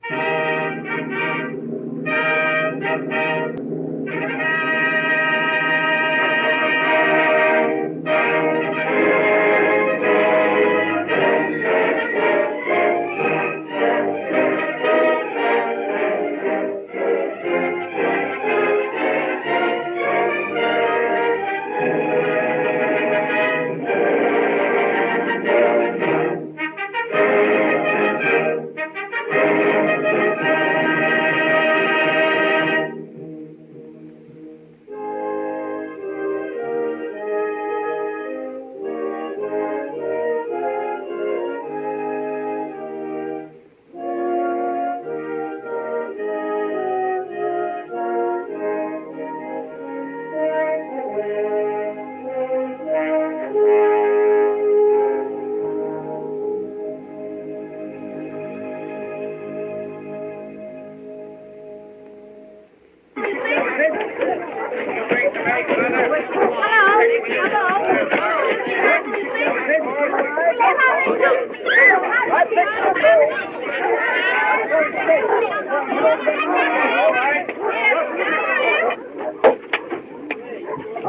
I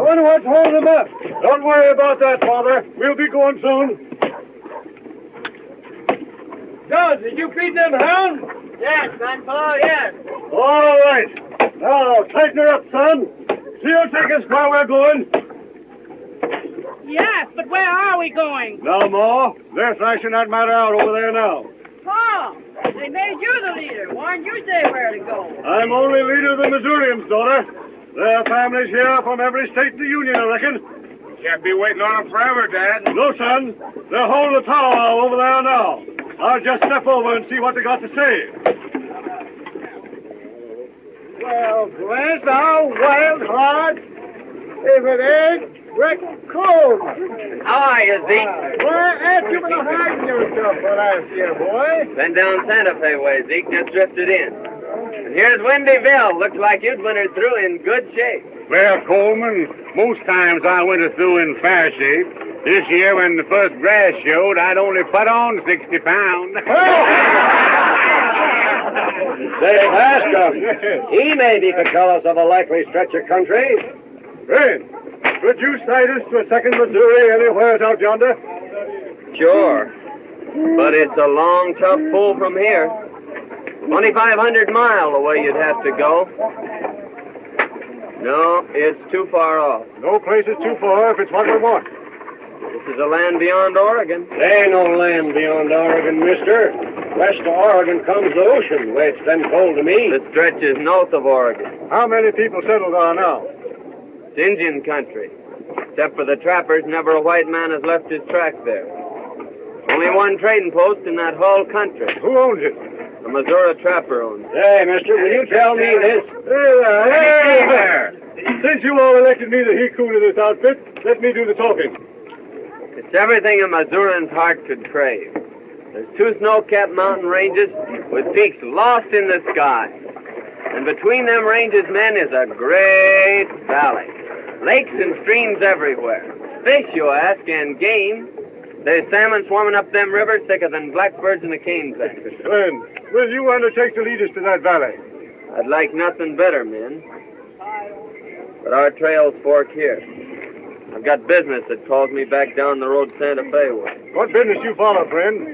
wonder what's holding them up. Don't worry about that, Father. We'll be going soon. John, did you feed them hounds? Yes, Grandpa, yes. All right. Now, tighten her up, son. She'll take us where we're going. Yes, but where are we going? Now, Ma, they're thrashing that matter out over there now. Paul, they made you the leader. Why didn't you say where to go? I'm only leader of the Missourians, daughter. There are families here from every state in the Union, I reckon. Can't be waiting on them forever, Dad. No, son. They're holding the powwow over there now. I'll just step over and see what they got to say. Well, bless our wild heart, if it ain't Rick Coleman. How are you, Zeke? Why, ain't you been hiding yourself for last year, boy? Been down Santa Fe way, Zeke. Just drifted in. And here's Windy Bill. Looks like you'd wintered through in good shape. Well, Coleman, most times I went through in fair shape. This year, when the first grass showed, I'd only put on 60 pounds. Say, Pastor, he maybe could tell us of a likely stretch of country. Hey, could you sight us to a second Missouri anywhere out yonder? Sure. But it's a long, tough pull from here. 2,500 miles away you'd have to go. No, it's too far off. No place is too far if it's what we want. This is a land beyond Oregon. There ain't no land beyond Oregon, mister. West of Oregon comes the ocean, the way it's been told to me. The stretch is north of Oregon. How many people settled there now? It's Indian country. Except for the trappers, never a white man has left his track there. Only one trading post in that whole country. Who owns it? A Missouri trapper owns it. Hey, mister, will you tell me this? Hey there! Since you all elected me the he-coon of this outfit, let me do the talking. It's everything a Missourian's heart could crave. There's 2 snow-capped mountain ranges with peaks lost in the sky. And between them ranges, men, is a great valley. Lakes and streams everywhere. Fish, you ask, and game. There's salmon swarming up them rivers thicker than blackbirds in a cane patch. Friend, will you undertake to lead us to that valley? I'd like nothing better, men. But our trails fork here. I've got business that calls me back down the road Santa Fe way. What business you follow, friend?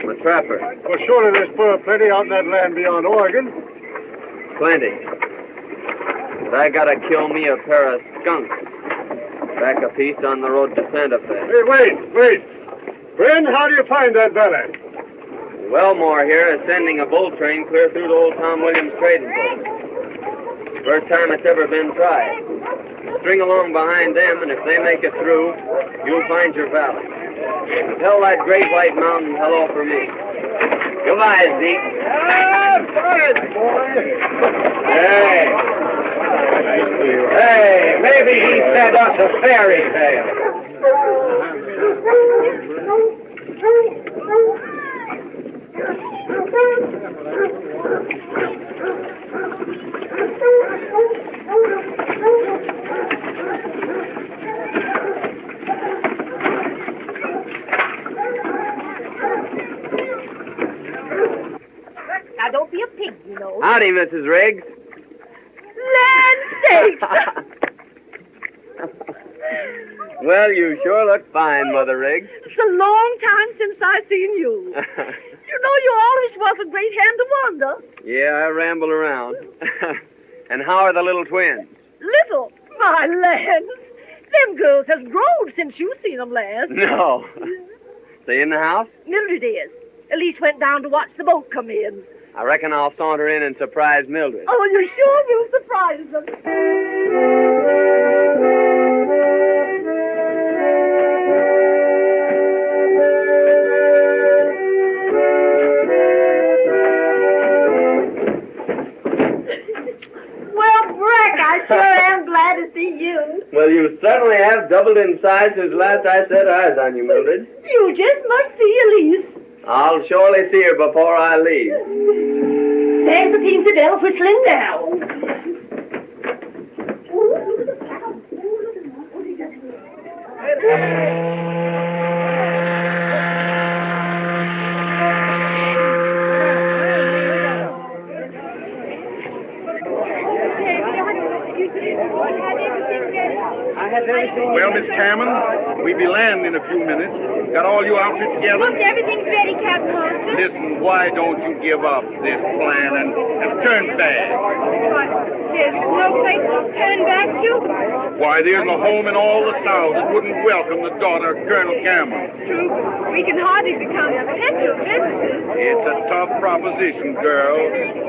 I'm a trapper. Well, surely there's fur plenty out in that land beyond Oregon. Plenty. But I gotta kill me a pair of skunks. Back a piece on the road to Santa Fe. Hey, wait. Friend, how do you find that valley? Wellmore here is sending a bull train clear through to old Tom Williams trading post. First time it's ever been tried. String along behind them, and if they make it through, you'll find your valley. Tell that great white mountain hello for me. Goodbye, Zeke. Boy. Hey, maybe he said us a fairy tale. Now, don't be a Riggs, you know. Howdy, Mrs. Riggs. Land sakes! Well, you sure look fine, Mother Riggs. It's a long time since I seen you. You know you always was a great hand to wander. Yeah, I ramble around. And how are the little twins? Little, my lands. Them girls has grown since you seen them last. No. They in the house? Mildred is. Elise went down to watch the boat come in. I reckon I'll saunter in and surprise Mildred. Oh, you sure will surprise them. Well, Breck, I sure am glad to see you. Well, you certainly have doubled in size since last I set eyes on you, Mildred. You just must see Elise. I'll surely see her before I leave. There's the Peensy bell whistling now. Well, Miss Cameron, we be landing in a few minutes. Got all you outfit together? Everything's ready, Captain Holster. Listen, why don't you give up this plan and turn back? There's no place to turn back to. Why, there's a home in all the South that wouldn't welcome the daughter of Colonel Cameron. True, we can hardly become potential visitors. It's a tough proposition, girl.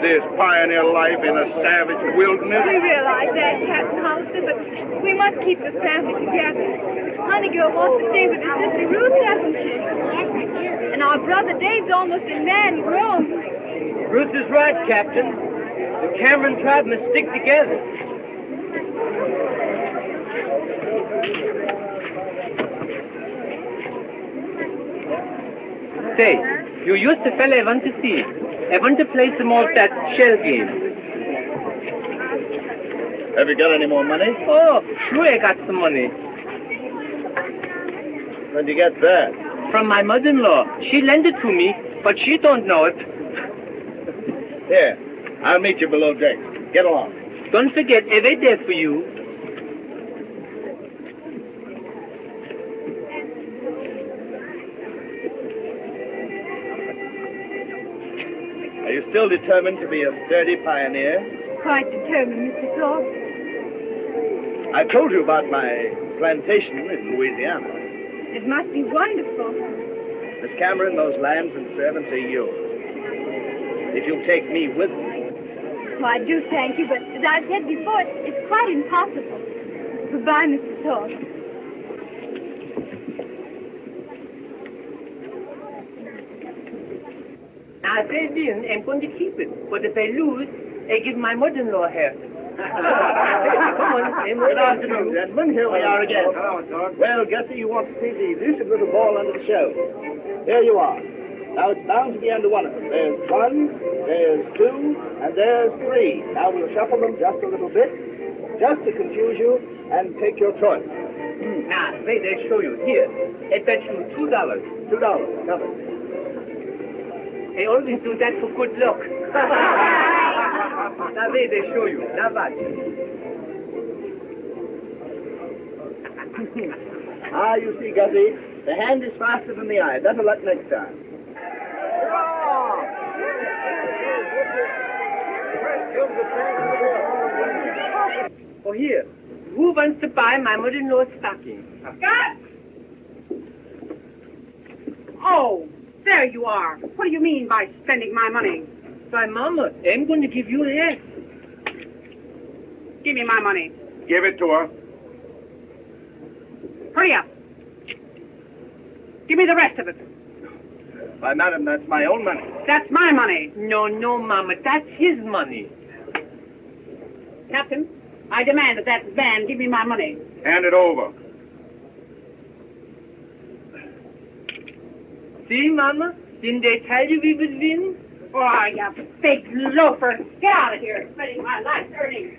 This pioneer life in a savage wilderness. We realize that, Captain Hollister, but we must keep the family together. Honeygirl wants to stay with her sister Ruth, doesn't she? And our brother Dave's almost a man grown. Ruth is right, Captain. The Cameron tribe must stick together. Say, you used the fella I want to see. I want to play some more of that shell game. Have you got any more money? Oh, sure I got some money. Where'd you get that? From my mother-in-law. She lent it to me, but she don't know it. Here, I'll meet you below decks. Get along. Don't forget, I wait there for you. Are you still determined to be a sturdy pioneer? Quite determined, Mr. Thorpe. I told you about my plantation in Louisiana. It must be wonderful. Miss Cameron, those lands and servants are yours. If you'll take me with you. Well, I do thank you, but as I've said before, it's quite impossible. Goodbye, Mr. Thorpe. Now, if I win, I'm going to keep it. But if I lose, I give my mother-in-law half. Come on, Good afternoon, gentlemen. Here we are again. Hello, George. Well, Gussie, you want to see the elusive little ball under the show. Here you are. Now, it's bound to be under one of them. There's one, there's two, and there's three. Now, we'll shuffle them just a little bit, just to confuse you, and take your choice. Now, wait, I show you. Here, I bet you $2. $2, covered. I always do that for good luck. Now, wait, I show you. Now, watch. Ah, you see, Gussie, the hand is faster than the eye. Better luck next time. Oh, here. Who wants to buy my mother-in-law's stocking? Scott! Oh, there you are. What do you mean by spending my money? Why, Mama, I'm going to give you half. Give me my money. Give it to her. Hurry up. Give me the rest of it. Why, madam, that's my own money. That's my money. No, Mama, that's his money. Captain, I demand that that man give me my money. Hand it over. See, Mama? Didn't they tell you we would win? Oh, you big loafer. Get out of here. Spending my life's earnings.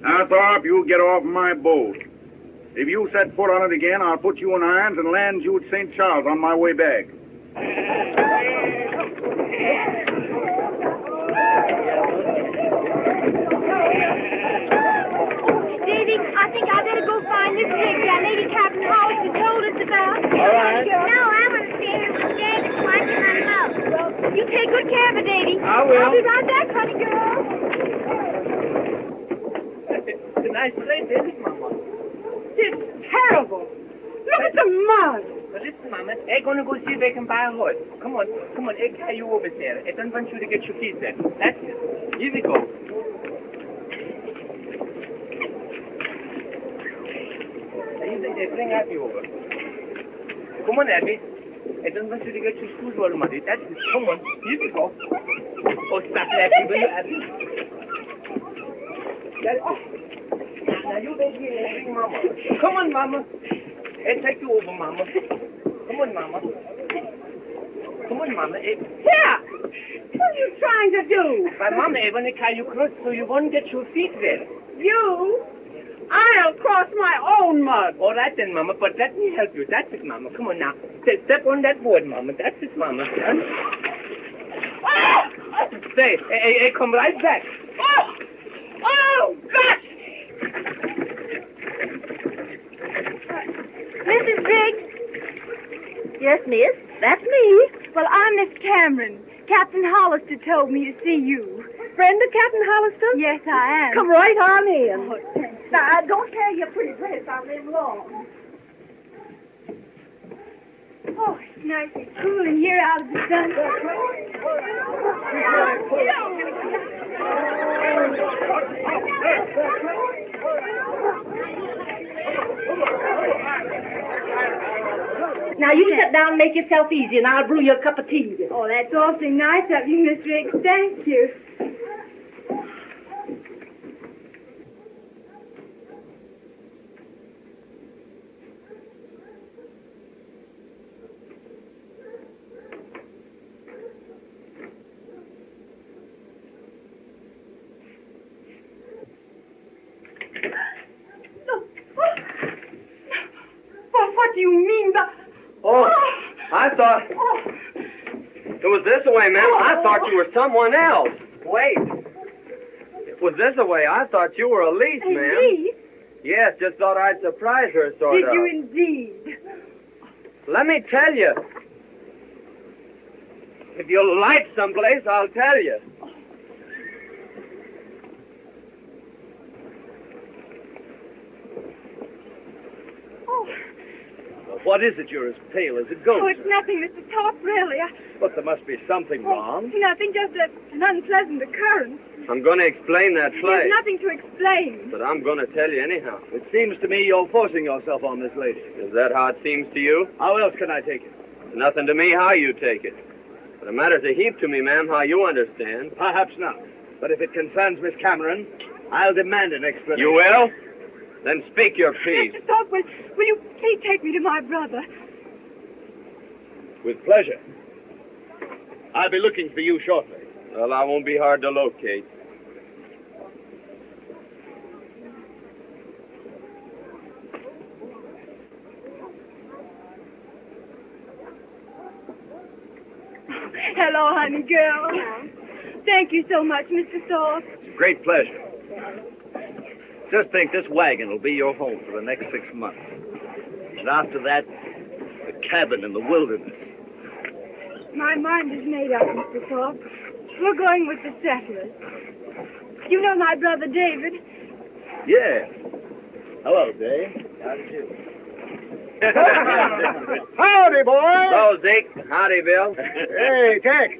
Now, Thorpe, you get off my boat. If you set foot on it again, I'll put you in irons and land you at St. Charles on my way back. Remember, Davy. I will. I'll be right back, honey girl. It's a nice place, isn't it, Mama? It's terrible. Look at the mud. Now listen, Mama, I'm gonna go see if they can buy a horse. Come on, I'll carry you over there. I don't want you to get your feet wet. That's it. Easy go. They bring Abby over. Come on, Abby. I don't want you to get your shoes all muddy. That's it. Come on, easy go. Oh, stop laughing, will you, Abby? Now you baby and bring Mama. Come on, Mama. I'll take you over, Mama. Come on, Mama. Come on, Mama. Here! What are you trying to do? My Mama, I want to carry you close so you won't get your feet wet. You? I'll cross my own mud. All right then, Mama, but let me help you. That's it, Mama. Come on now. Step on that board, Mama. That's it, Mama. Ah! Say, I come right back. Oh! Oh, gosh! Mrs. Briggs? Yes, miss. That's me. Well, I'm Miss Cameron. Captain Hollister told me to see you. Friend of Captain Hollister? Yes, I am. Come right on in. Oh, thanks. Now, don't carry your pretty dress out there long. Oh, it's nice and cool in here out of the sun. Now, you sit down and make yourself easy, and I'll brew you a cup of tea. Oh, that's awfully nice of you, Miss Riggs. Thank you. What do you mean by... Oh, I thought... It was this way, ma'am. I thought you were someone else. Wait. It was this way. I thought you were Elise, ma'am. Elise? Yes, just thought I'd surprise her, sort Did of. you indeed? Let me tell you. If you'll light someplace, I'll tell you. What is it? You're as pale as a ghost. Oh, it's nothing, Mr. Top, really. But there must be something wrong. Nothing, just an unpleasant occurrence. I'm going to explain that There's place. nothing to explain. But I'm going to tell you anyhow. It seems to me you're forcing yourself on this lady. Is that how it seems to you? How else can I take it? It's nothing to me how you take it. But it matters a heap to me, ma'am, how you understand. Perhaps not. But if it concerns Miss Cameron, I'll demand an explanation. You will? Then speak your piece. Mr. Top, will you please take me to my brother? With pleasure. I'll be looking for you shortly. Well, I won't be hard to locate. Hello, honey girl. Thank you so much, Mr. Thorpe. It's a great pleasure. Just think, this wagon will be your home for the next 6 months. And after that, the cabin in the wilderness. My mind is made up, Mr. Thorpe. We're going with the settlers. You know my brother David? Yeah. Hello, Dave. How do you do? Howdy, boy. So, Zeke. Howdy, Bill. Hey, Tex.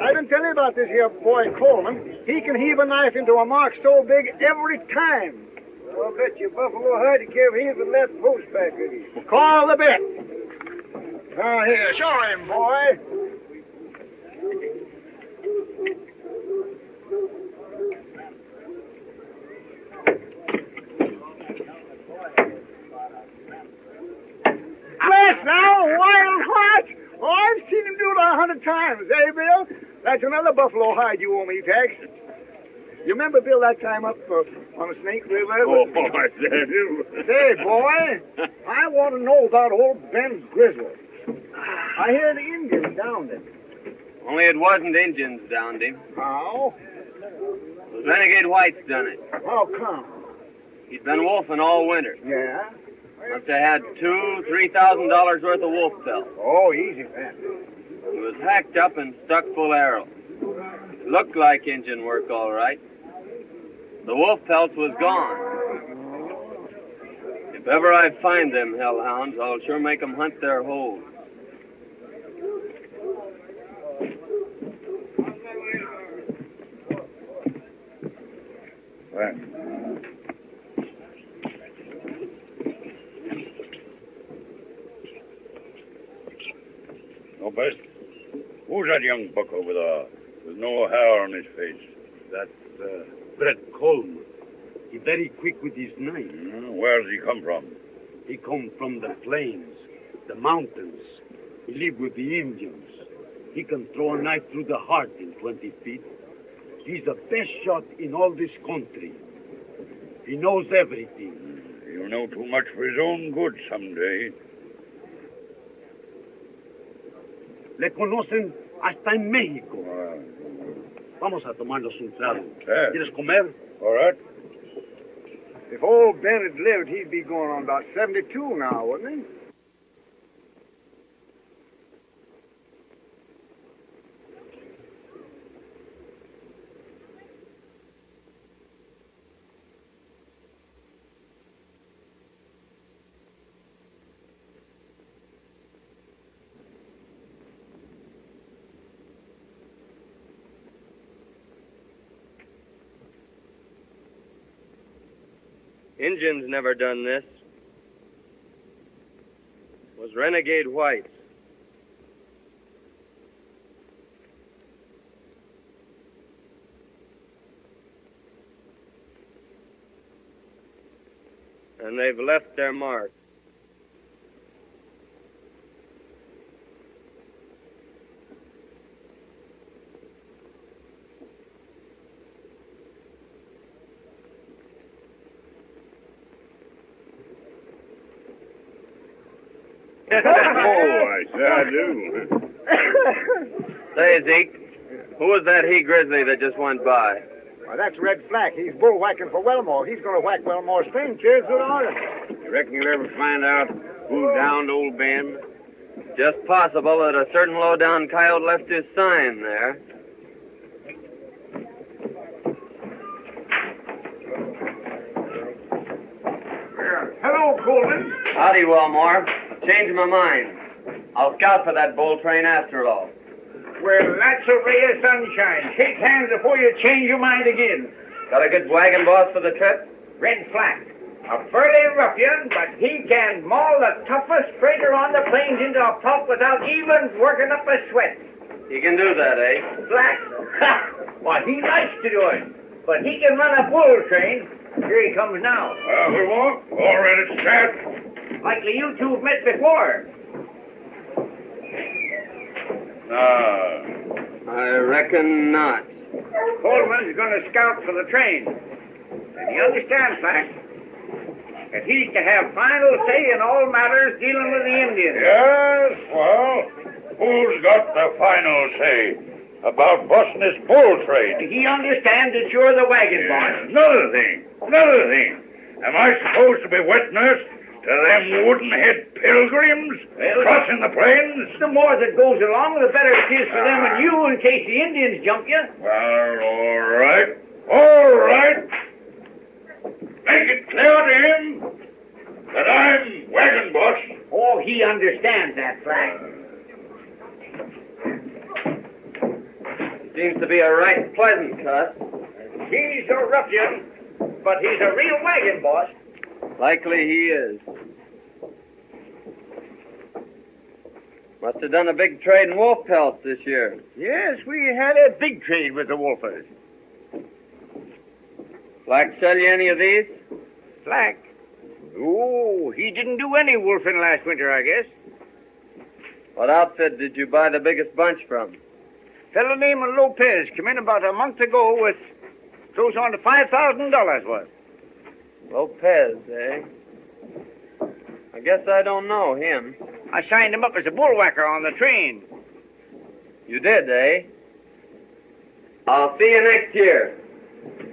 I've been telling you about this here boy Coleman. He can heave a knife into a mark so big every time. I'll bet you Buffalo Hide give heaving that post back with you. Call the bet. Now, here, show him, boy. Bless now, wild heart. Oh, I've seen him do it 100 times, eh, Bill? That's another buffalo hide you owe me, Tex. You remember, Bill, that time up on the Snake River? Oh, I said. Say, boy, I want to know about old Ben Griswold. I hear the Indians downed him. Only it wasn't Indians downed him. How? Those renegade whites done it. How come? He'd been wolfing all winter. Yeah? Must have had $2,000-3,000 worth of wolf pelts. Oh, easy, Ben. He was hacked up and stuck full of arrows. Looked like Injun work, all right. The wolf pelts was gone. If ever I find them hellhounds, I'll sure make 'em hunt their holes. Well. No best. Who's that young buck over there with no hair on his face? That's Brett Coleman. He very quick with his knife. Where does he come from? He come from the plains, the mountains. He live with the Indians. He can throw a knife through the heart in 20 feet. He's the best shot in all this country. He knows everything. He'll know too much for his own good someday. Le conocen hasta en México. Vamos a tomarnos un trago. ¿Quieres comer? All right. If old Ben had lived, he'd be going on about 72 now, wouldn't he? Injuns never done this. Was renegade whites. And they've left their mark. I say I do. Say, Zeke, who was that he-grizzly that just went by? Well, that's Red Flack. He's bull-whacking for Wellmore. He's going to whack Wellmore's string cheers to the order. You reckon you'll ever find out who downed old Ben? Just possible that a certain low-down coyote left his sign there. Hello, Coleman. Howdy, Wellmore. I've changed my mind. I'll scout for that bull train after all. Well, that's a ray of sunshine. Shake hands before you change your mind again. Got a good wagon boss for the trip? Red Flack. A burly ruffian, but he can maul the toughest freighter on the plains into a pulp without even working up a sweat. He can do that, eh? Flack? Ha! Well, he likes to do it. But he can run a bull train. Here he comes now. We won't. All ready to start. Likely you two have met before. I reckon not. Coleman's going to scout for the train. And he understands, Flack, that he's to have final say in all matters dealing with the Indians. Yes, well, who's got the final say about busting this bull train? He understands that you're the wagon boss. Another thing. Am I supposed to be witness to them wooden-head pilgrims crossing the plains? The more that goes along, the better it is for them and you in case the Indians jump you. Well, all right. Make it clear to him that I'm wagon boss. Oh, he understands that, Flack. Seems to be a right pleasant cuss. He's a ruffian, but he's a real wagon boss. Likely he is. Must have done a big trade in wolf pelts this year. Yes, we had a big trade with the wolfers. Flack sell you any of these? Flack? Oh, he didn't do any wolfing last winter, I guess. What outfit did you buy the biggest bunch from? Fellow named Lopez came in about a month ago with close on to $5,000 worth. Lopez, eh? I guess I don't know him. I signed him up as a bullwhacker on the train. You did, eh? I'll see you next year.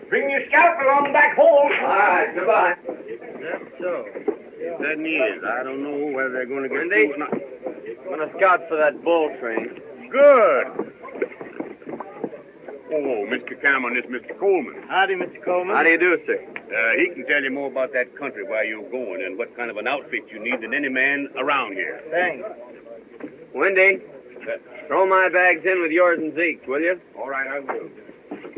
Bring your scalp along back hole. All right, goodbye. That's so. It certainly is. I don't know whether they're going to get Andy? through or not. I'm going to scout for that bull train. Good. Oh, Mr. Cameron, this is Mr. Coleman. Howdy, Mr. Coleman. How do you do, sir? He can tell you more about that country, where you're going, and what kind of an outfit you need than any man around here. Thanks. Wendy, throw my bags in with yours and Zeke's, will you? All right, I will.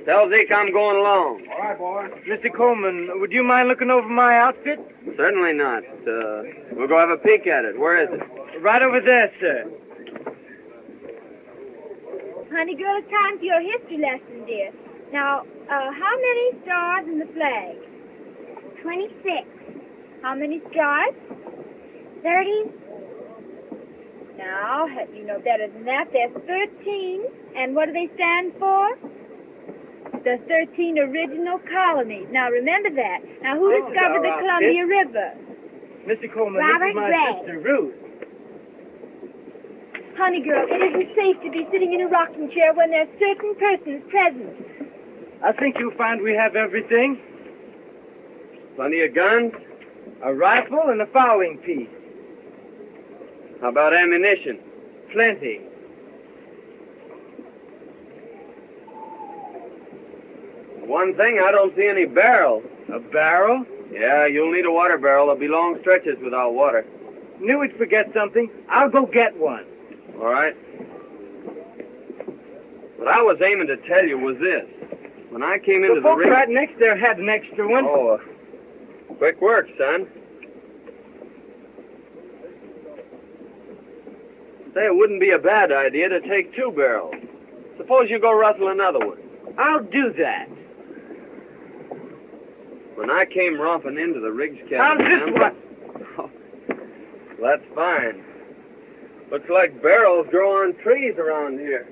Tell Zeke I'm going along. All right, boy. Mr. Coleman, would you mind looking over my outfit? Certainly not. We'll go have a peek at it. Where is it? Right over there, sir. Honey girl, it's time for your history lesson, dear. Now, how many stars in the flag? 26. How many stripes? 30. Now, you know better than that. There's 13. And what do they stand for? The 13 original colonies. Now, remember that. Now, who discovered the Columbia River? Mr. Coleman, Robert this is my Gray. sister, Ruth. Honey girl, it isn't safe to be sitting in a rocking chair when there's certain persons present. I think you'll find we have everything. Plenty of guns? A rifle and a fowling piece. How about ammunition? Plenty. One thing, I don't see any barrels. A barrel? Yeah, you'll need a water barrel. There'll be long stretches without water. Knew we'd forget something. I'll go get one. All right. What I was aiming to tell you was this. When I came into The the folks ring... right next there had an extra one. Oh, quick work, son. Say, it wouldn't be a bad idea to take 2 barrels. Suppose you go rustle another one. I'll do that. When I came romping into the rigs How's cabin... this one? Oh, that's fine. Looks like barrels grow on trees around here.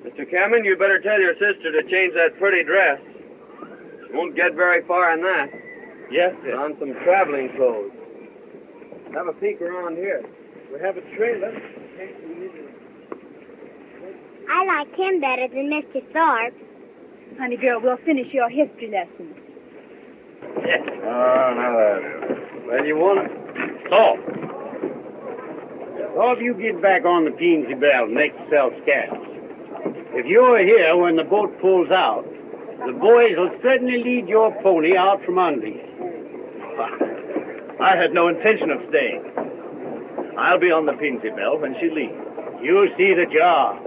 Mr. Cameron, you better tell your sister to change that pretty dress. She won't get very far in that. Yes, Put on some traveling clothes. Have a peek around here. We have a trailer. I like him better than Mr. Thorpe. Honey girl, we'll finish your history lesson. Oh, now that. Well, you want it? So, if you get back on the Peensy Bell and make yourself scarce. If you're here when the boat pulls out, the boys will certainly lead your pony out from under you. I had no intention of staying. I'll be on the Peensy Bell when she leaves. You see that you are.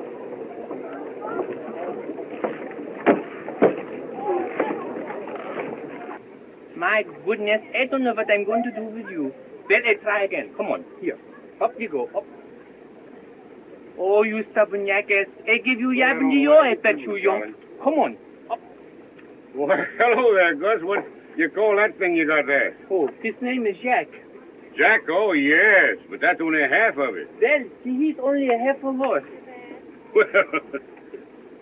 My goodness, I don't know what I'm going to do with you. Well, I try again. Come on, here. Up you go, up. Oh, you stubborn jackass. I give you yabbing I bet you young. Come on, up. Well, hello there, Gus. What you call that thing you got there? Oh, his name is Jack. Jack? Oh, yes, but that's only half of it. Well, he's only a half a horse. Well,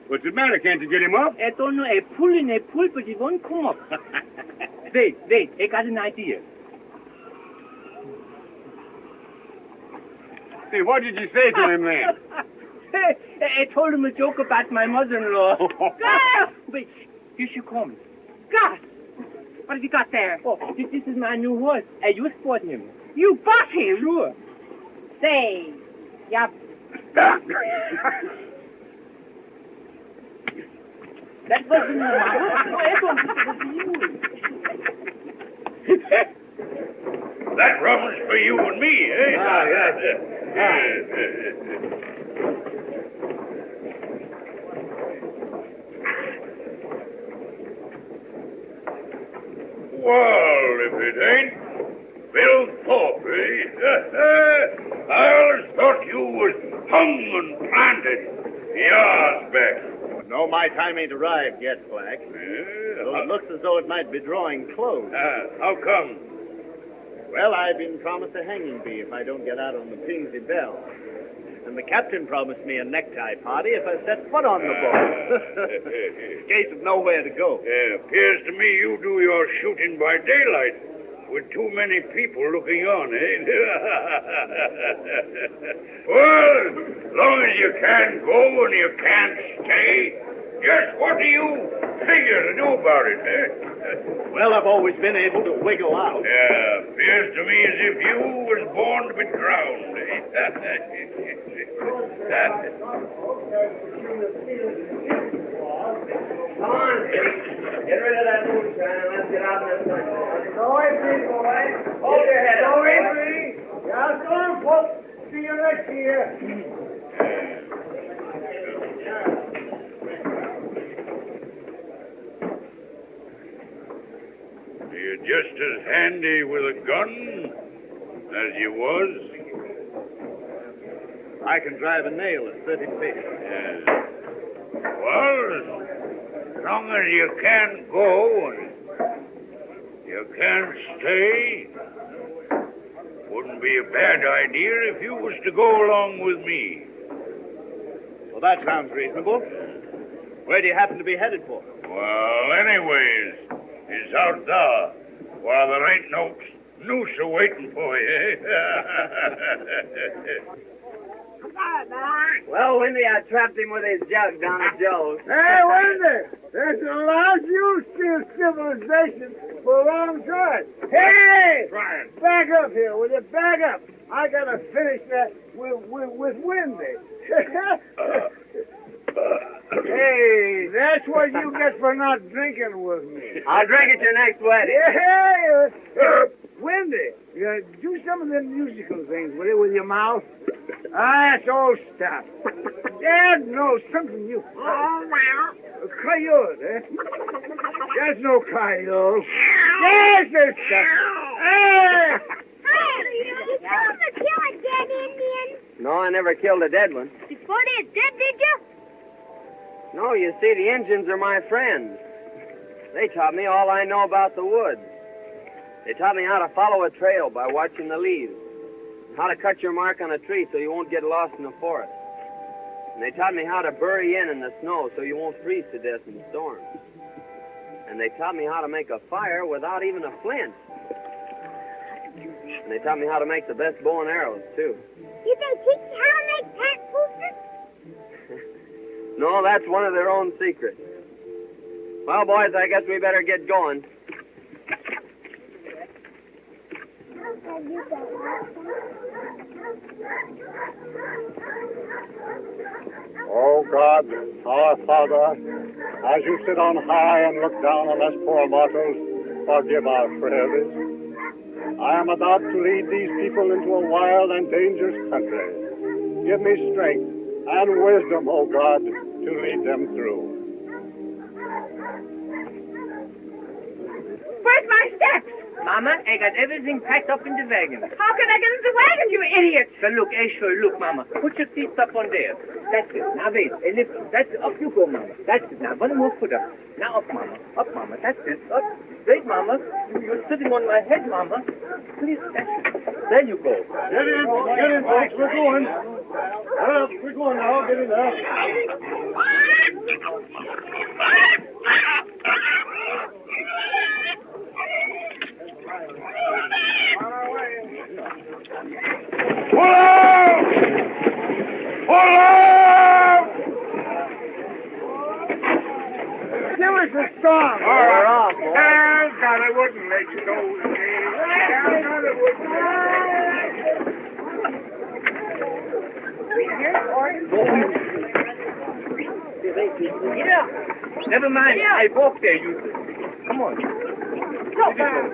what's the matter? Can't you get him up? I don't know, I pull, but he won't come up. Wait, I got an idea. Hey, what did you say to him then? I told him a joke about my mother-in-law. Wait, here she comes. Gus! What have you got there? Oh, this is my new horse. I just bought him. You bought him? Sure. Say, yeah. That wasn't my horse. No, I thought it was you. That rum's for you and me, eh? Ah, yes. Well, if it ain't Bill Thorpe, eh? I always thought you was hung and planted. Yards back. No, my time ain't arrived yet, Black. Though it looks as though it might be drawing close. How come? Well, I've been promised a hanging bee if I don't get out on the Pingsy Bell. And the captain promised me a necktie party if I set foot on the boat. In case of nowhere to go. Appears to me you do your shooting by daylight with too many people looking on, eh? Well, as long as you can't go and you can't stay, just what do you figure to do about it, eh? Well, I've always been able to wiggle out. Yeah, appears to me as if you was born to be drowned. Come on, get rid of that moonshine and let's get out in the sun. Go away, please, boy. Hold your head Go up, away, boy. please. Yeah, go on, folks. See you next year. You're just as handy with a gun as you was. I can drive a nail at 30 feet. Well, as long as you can go and you can stay, wouldn't be a bad idea if you was to go along with me. Well, that sounds reasonable. Where do you happen to be headed for? Well, anyways, it's out there while there ain't no noose a-waiting for you, eh? Well, Windy, I trapped him with his jug down at Joe's. Hey, Wendy, this allows you steal civilization for a long time. Hey! Brian. Back up here, will you? Back up. I gotta finish that with Wendy. Hey, that's what you get for not drinking with me. I'll drink at your next wedding. Hey, Wendy, do some of them musical things, will you, with your mouth? That's old stuff. Dad knows something you... Coyote, eh? There's no coyote. There's this stuff. Hey! You told to kill a dead Indian. No, I never killed a dead one. Before they's dead, did you? No, you see, the Injuns are my friends. They taught me all I know about the woods. They taught me how to follow a trail by watching the leaves, how to cut your mark on a tree so you won't get lost in the forest. And they taught me how to bury in the snow so you won't freeze to death in storms. And they taught me how to make a fire without even a flint. And they taught me how to make the best bow and arrows, too. Did they teach you how to make cat boosters? No, that's one of their own secrets. Well, boys, I guess we better get going. Oh God, our Father, as you sit on high and look down on us poor mortals, forgive our frailties. I am about to lead these people into a wild and dangerous country. Give me strength and wisdom, oh God, to lead them through. Where's my steps? Mama, I got everything packed up in the wagon. How can I get in the wagon, you idiot? So look, sure, look, Mama. Put your feet up on there. That's it. Now wait, lift it. That's it. Up you go, Mama. That's it. Now one more foot up. Now up, Mama. Up, Mama. That's it. Up. Straight, Mama. You're sitting on my head, Mama. Please, that's it. There you go. Get in, folks, we're going. We're going now, get in there. Pull out! Pull out! Give us a song. We're off, boys. God, I wouldn't let you go with me. Yeah. Never mind. I walk there, you two. Come on. Go, Bob.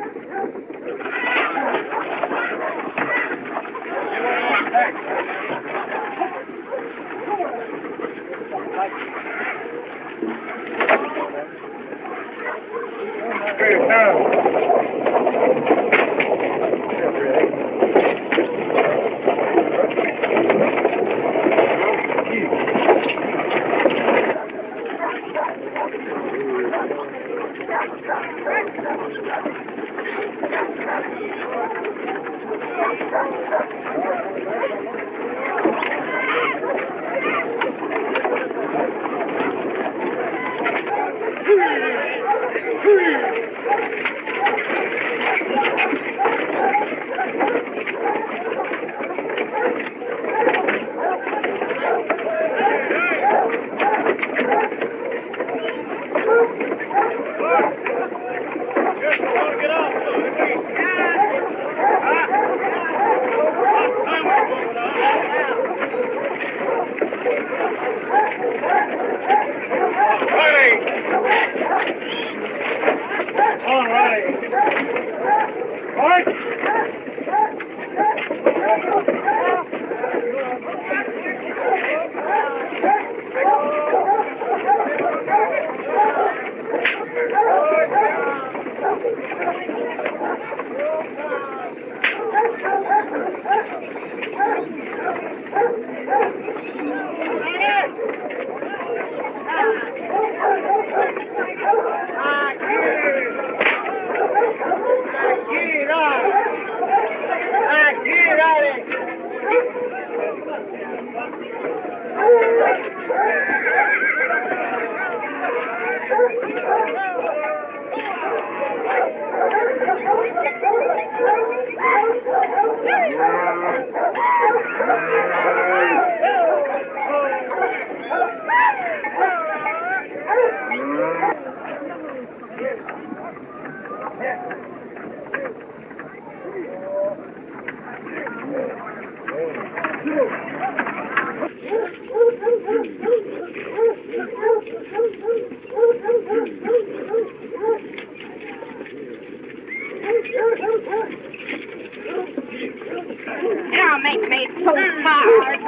Don't make me so hard.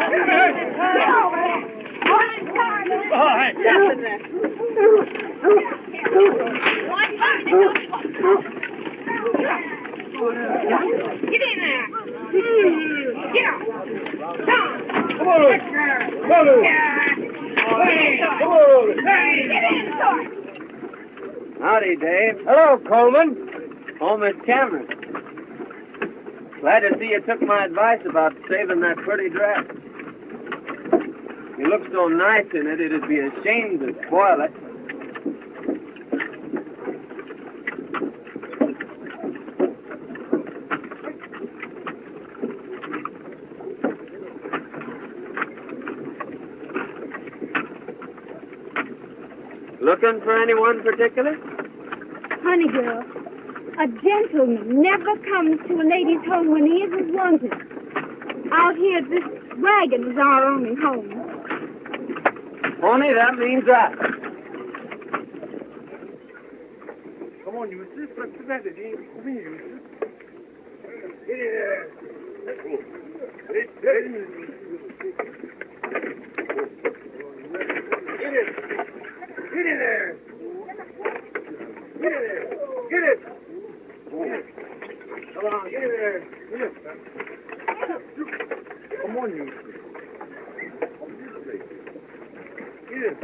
Get in there. Get up. Come on. Come on. Howdy, Dave. Hello, Coleman. Oh, Miss Cameron. Glad to see you took my advice about saving that pretty dress. You look so nice in it, it'd be a shame to spoil it. Looking for anyone particular? Honey girl, a gentleman never comes to a lady's home when he isn't wanted. Out here, this wagon is our only home. Pony, that means that. Come on, Eustace. What's the matter? Come here, Eustace. Get in there. Get in there. Get in there. Get it. Come on, get in there. Get it. Come on, Eustace. Get it.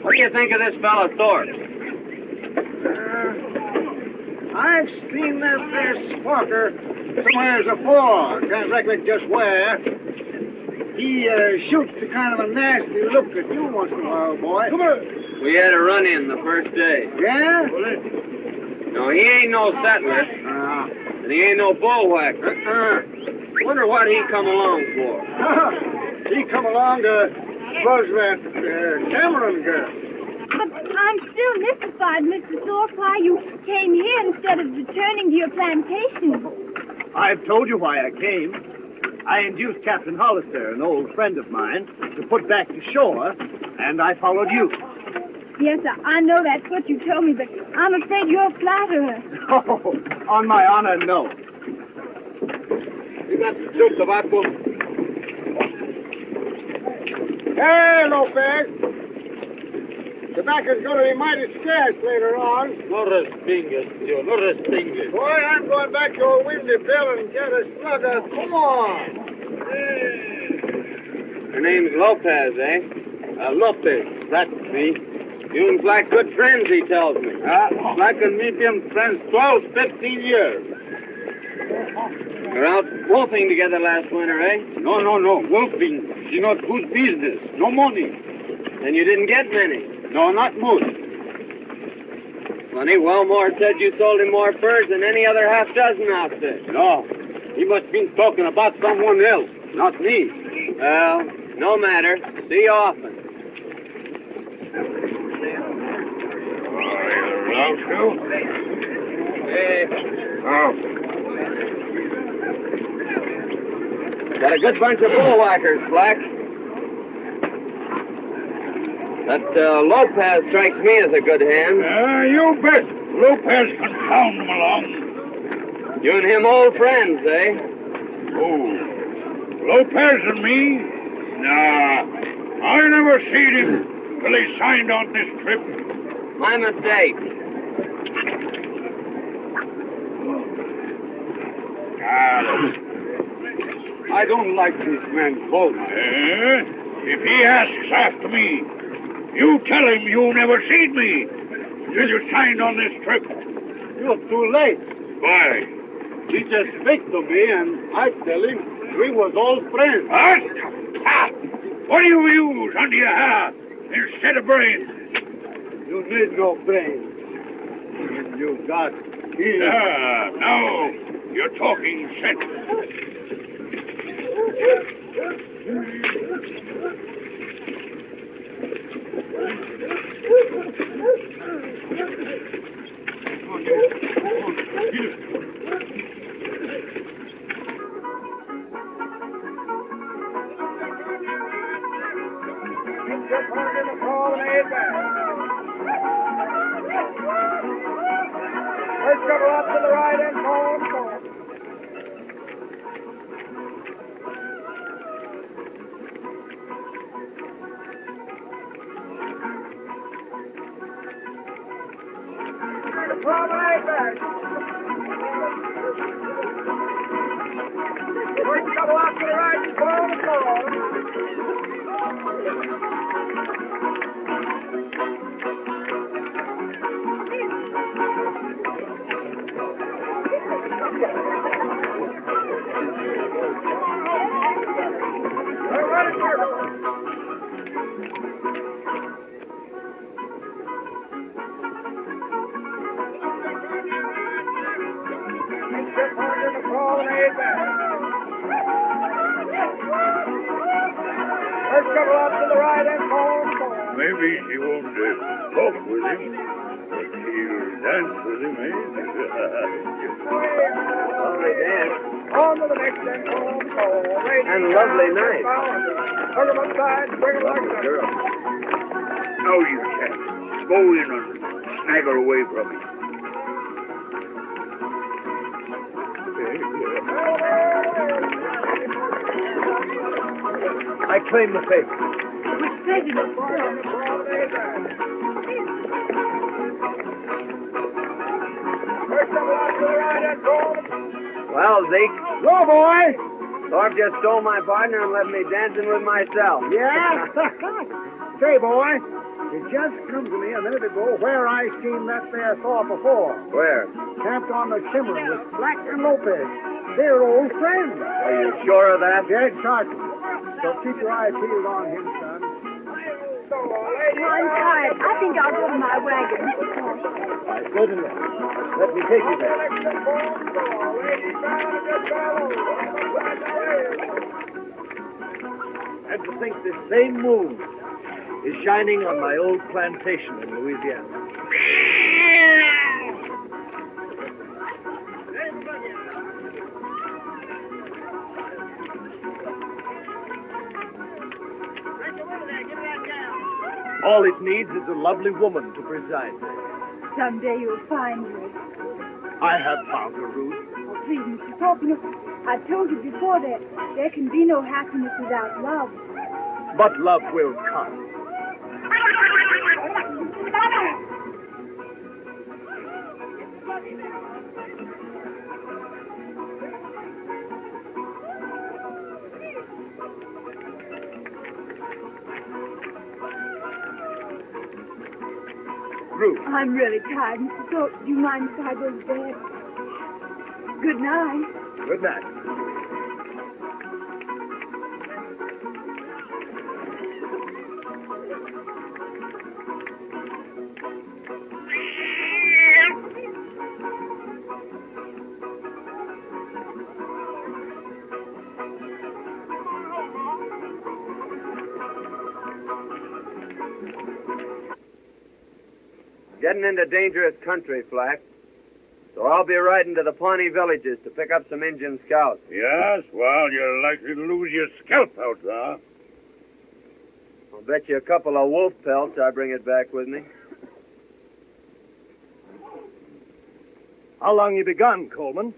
What do you think of this fellow Thorpe? I've seen that there squawker somewheres afore. Can't recollect just where. He shoots a kind of a nasty look at you once in a while, boy. Come on. We had a run-in the first day. Yeah? No, he ain't no settler. And he ain't no bullwhacker. Wonder what he come along for. He come along to buzz that Cameron girl. But I'm still mystified, Mr. Thorpe, why you came here instead of returning to your plantation. I've told you why I came. I induced Captain Hollister, an old friend of mine, to put back to shore, and I followed you. Yes, I know that's what you told me, but I'm afraid you're a flatterer. Oh, on my honor, no. You got the soup tobacco? Hey, Lopez. Tobacco's going to be mighty scarce later on. No respingues, tío, no respingues. Boy, I'm going back to old Windy Bill and get a slugger. Come on. Her name's Lopez, eh? Lopez, that's me. You and Black good friends, he tells me. Black and me been friends 12, 15 years. You're out wolfing together last winter, eh? No. Wolfing. She not good business. No money. And you didn't get many. No, not much. Funny, Wellmore said you sold him more furs than any other half-dozen outfit. No. He must been talking about someone else, not me. Well, no matter. See you often. Hey. Oh. Got a good bunch of bullwhackers, Black. That Lopez strikes me as a good hand. You bet. Lopez can pound them along. You and him old friends, eh? Oh, Lopez and me? Nah, I never seen him till he signed on this trip. My mistake. I don't like this man Coleman. If he asks after me, you tell him you never seen me till you signed on this trip. You're too late. Why? He just speak to me, and I tell him we was all friends. What? Ha! What do you use under your hair instead of brains? You need no brains. You got ears. No, you're talking sense. Let's go up to the right and forward. Promenade back. Let's go up to the right and forward. Maybe she won't talk with him, but she'll dance with him, eh? Lovely dance. On to the next end. And lovely night. Hook 'em upside, bring 'em like that. Girl. No, you can't. Go in and snag her away from me. I claim the favor. With prejudice, sir. Well, Zeke, Go, boy. Thorpe just stole my partner and left me dancing with myself. Yeah? Say, boy, it just come to me a minute ago where I seen that there Thorpe before. Where? Camped on the Cimarron with Black and Lopez. They're old friends. Are you sure of that? Dead certain. So keep your eye peeled on him, son. I'm tired. I think I'll go to my wagon. Good enough. Let me take you there. And to think this same moon is shining on my old plantation in Louisiana. All it needs is a lovely woman to preside there. Someday you'll find her. I have found her, Ruth. Oh, please, Mr. Thorpe, you know, I told you before that there can be no happiness without love. But love will come. Ruth. I'm really tired, Mr. Thorpe. Do you mind if I go to bed? Good night. Good night. Getting into dangerous country, Flack. So I'll be riding to the Pawnee villages to pick up some Indian scouts. Yes, well, you're likely to lose your scalp out there. I'll bet you a couple of wolf pelts I bring it back with me. How long you begun, Coleman?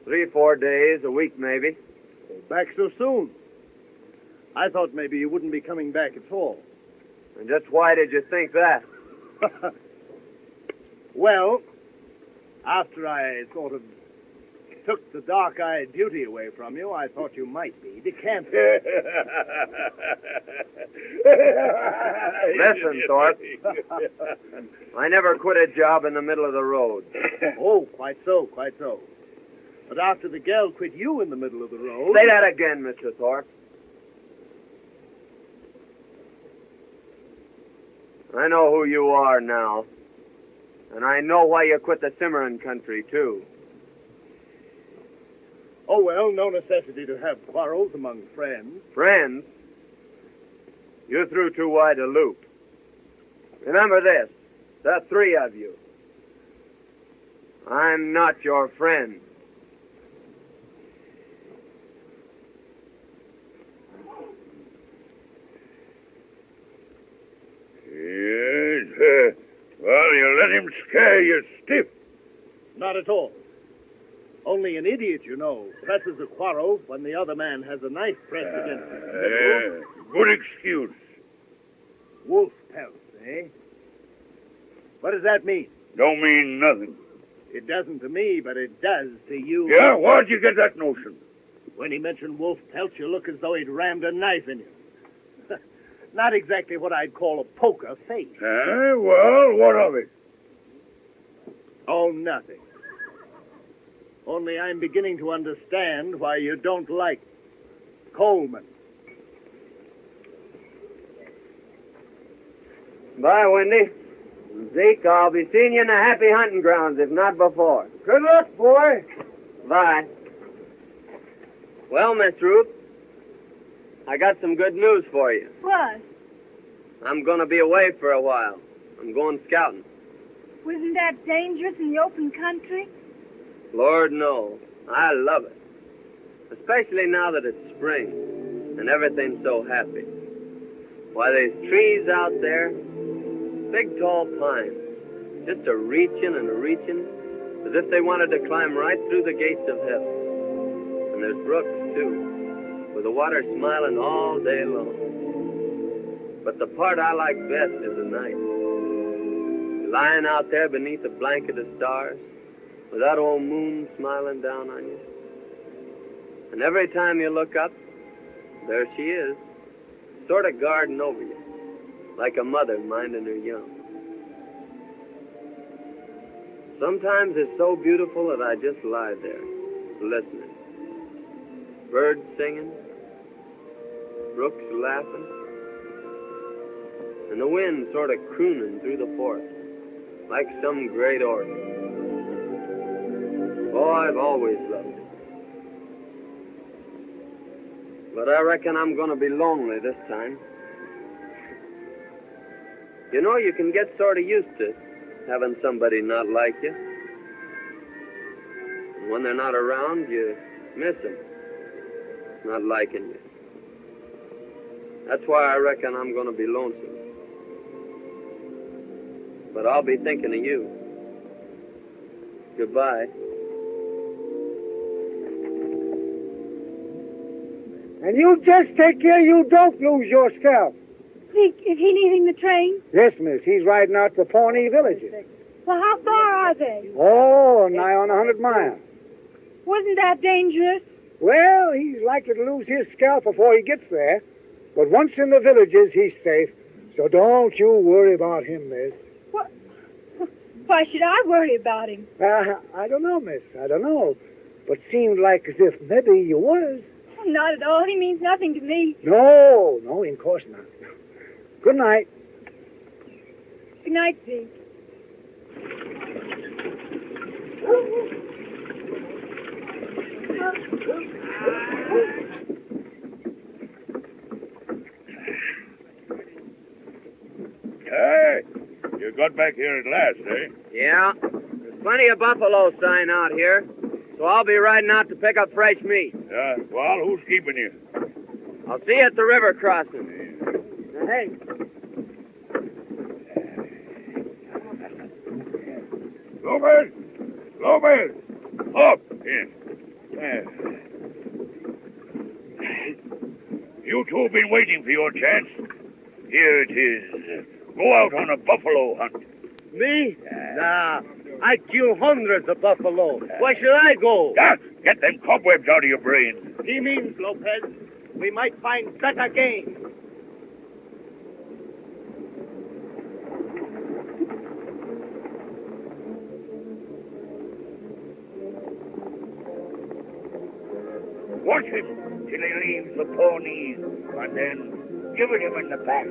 3-4 days, a week maybe. Back so soon? I thought maybe you wouldn't be coming back at all. And just why did you think that? Well, after I sort of took the dark-eyed beauty away from you, I thought you might be decamped. Listen, Thorpe. I never quit a job in the middle of the road. Oh, quite so, quite so. But after the gal quit you in the middle of the road... Say that again, Mr. Thorpe. I know who you are now. And I know why you quit the Cimarron country, too. Oh, well, no necessity to have quarrels among friends. Friends? You threw too wide a loop. Remember this, the three of you. I'm not your friend. Yes, well, you let him scare you stiff. Not at all. Only an idiot, you know, presses a quarrel when the other man has a knife pressed against him. Good excuse. Wolf pelts, eh? What does that mean? Don't mean nothing. It doesn't to me, but it does to you. Yeah, where'd you get that notion? When he mentioned wolf pelts, you look as though he'd rammed a knife in you. Not exactly what I'd call a poker face. Well, what of it? Oh, nothing. Only I'm beginning to understand why you don't like Coleman. Bye, Wendy. Zeke, I'll be seeing you in the happy hunting grounds, if not before. Good luck, boy. Bye. Well, Miss Ruth, I got some good news for you. What? I'm going to be away for a while. I'm going scouting. Wasn't that dangerous in the open country? Lord, no. I love it. Especially now that it's spring and everything's so happy. Why, there's trees out there, big tall pines, just a-reaching and a-reaching, as if they wanted to climb right through the gates of heaven. And there's brooks, too, with the water smiling all day long. But the part I like best is the night. Lying out there beneath a blanket of stars, with that old moon smiling down on you. And every time you look up, there she is, sort of guarding over you, like a mother minding her young. Sometimes it's so beautiful that I just lie there, listening. Birds singing, brooks laughing, and the wind sort of crooning through the forest, like some great organ. Oh, I've always loved it. But I reckon I'm going to be lonely this time. You know, you can get sort of used to having somebody not like you. And when they're not around, you miss them, not liking you. That's why I reckon I'm going to be lonesome. But I'll be thinking of you. Goodbye. And you just take care you don't lose your scalp. Zeke, is he leaving the train? Yes, miss. He's riding out to the Pawnee villages. Well, how far are they? Oh, nigh on 100 miles. Wasn't that dangerous? Well, he's likely to lose his scalp before he gets there. But once in the villages, he's safe. So don't you worry about him, miss. What? Why should I worry about him? I don't know, miss. I don't know. But seemed like as if maybe you was. Not at all. He means nothing to me. No, in course not. Good night. Good night, Zeke. Hey, you got back here at last, eh? Yeah. There's plenty of buffalo sign out here, so I'll be riding out to pick up fresh meat. Well, who's keeping you? I'll see you at the river crossing. Now, hey. Lopez! Lopez! Up! Here. You two have been waiting for your chance. Here it is. Go out on a buffalo hunt. Me? Nah. I kill hundreds of buffalo. Why should I go? Get them cobwebs out of your brain. He means, Lopez, we might find better game. Watch him till he leaves the ponies, and then give it him in the back.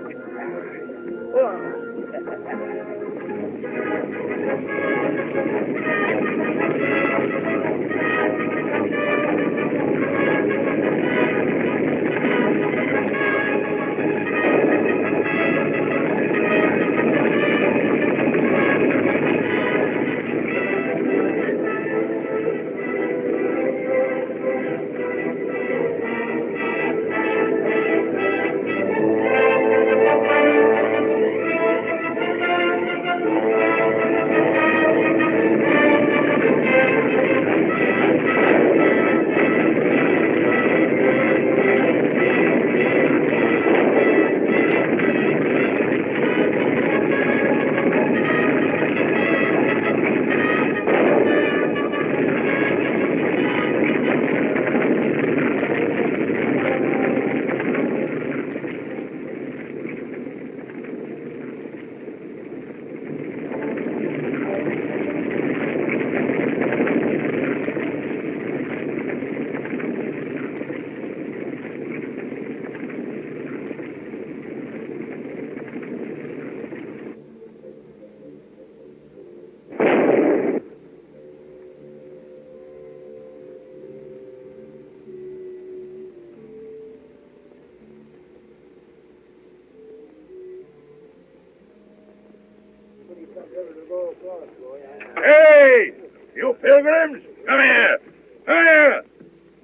Hey! You pilgrims! Come here! Come here!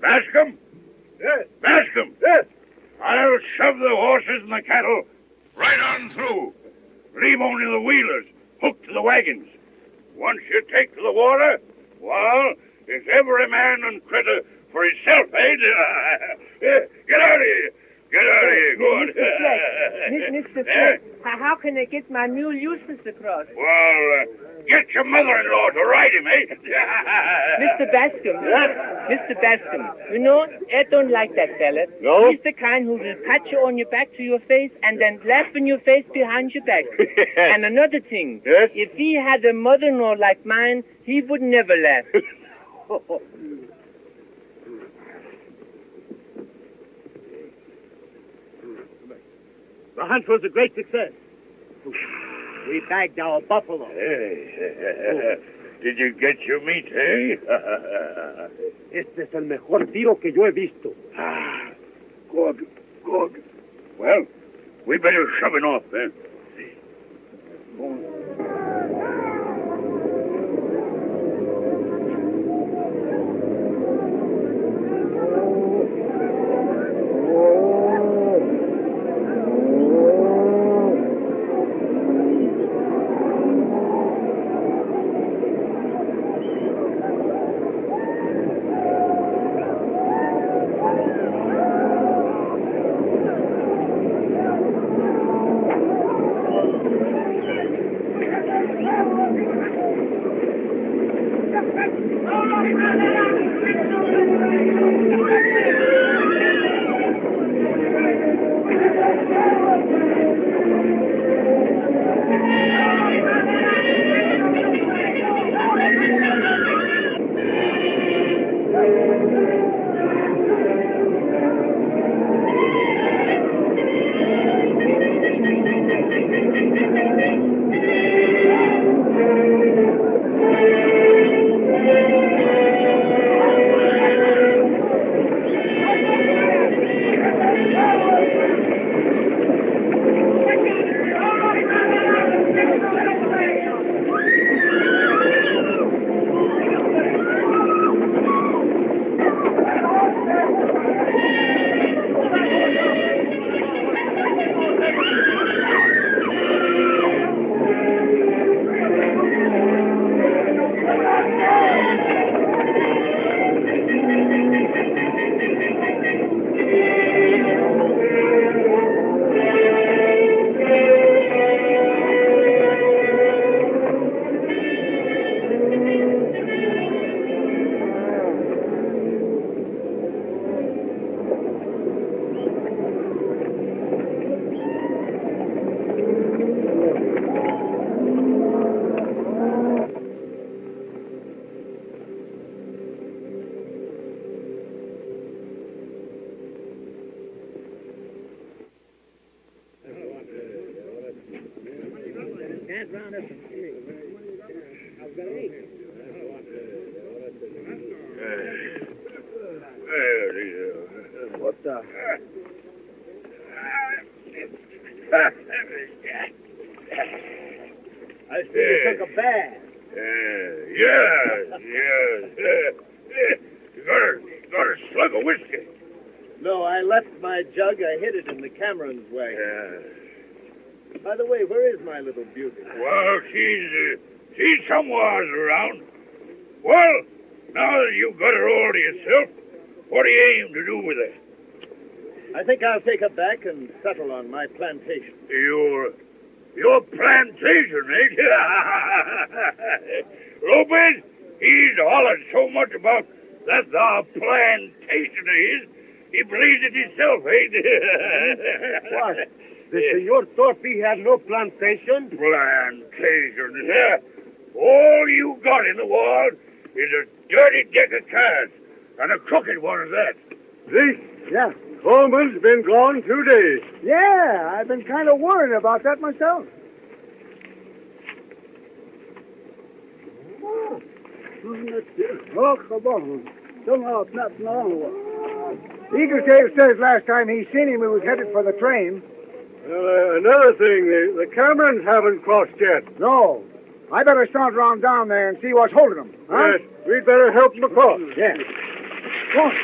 Bascom? Yes. Bascom! Yes. I'll shove the horses and the cattle right on through. Leave only the wheelers hooked to the wagons. Once you take to the water, well, it's every man and critter for himself, eh? Get out of here! Get out of here, go on. Mr. Fleck, how can I get my mule Eustace across? Well, get your mother-in-law to ride him, eh? Mr. Bascom. Mr. Bascom, you know, I don't like that fella. No? He's the kind who will pat you on your back to your face and then laugh in your face behind your back. And another thing, Yes? if he had a mother-in-law like mine, he would never laugh. The hunt was a great success. We bagged our buffalo. Hey, did you get your meat, eh? Este es el mejor tiro que yo he visto. Good, good. Well, we better shove it off, then. What the? I see you took a bath. Yes. You got a slug of whiskey. No, I left my jug. I hid it in the Cameron's wagon. By the way, where is my little beauty? Well, she's somewhere around. Well, now that you've got her all to yourself, what do you aim to do with her? I think I'll take her back and settle on my plantation. Your plantation, eh? Lopez, he's hollered so much about that our plantation of his, he believes it himself, eh? What? The Senor Torpy had no plantation? Plantation, yeah. All you got in the world is a dirty deck of cards, and a crooked one at that. This? Yeah. Coleman's been gone 2 days. Yeah, I've been kind of worried about that myself. Eagletail says last time he seen him, he was headed for the train. Another thing, the Camerons haven't crossed yet. No. I better saunter on down there and see what's holding them. Huh? Yes, we'd better help them across. Yeah. Go on.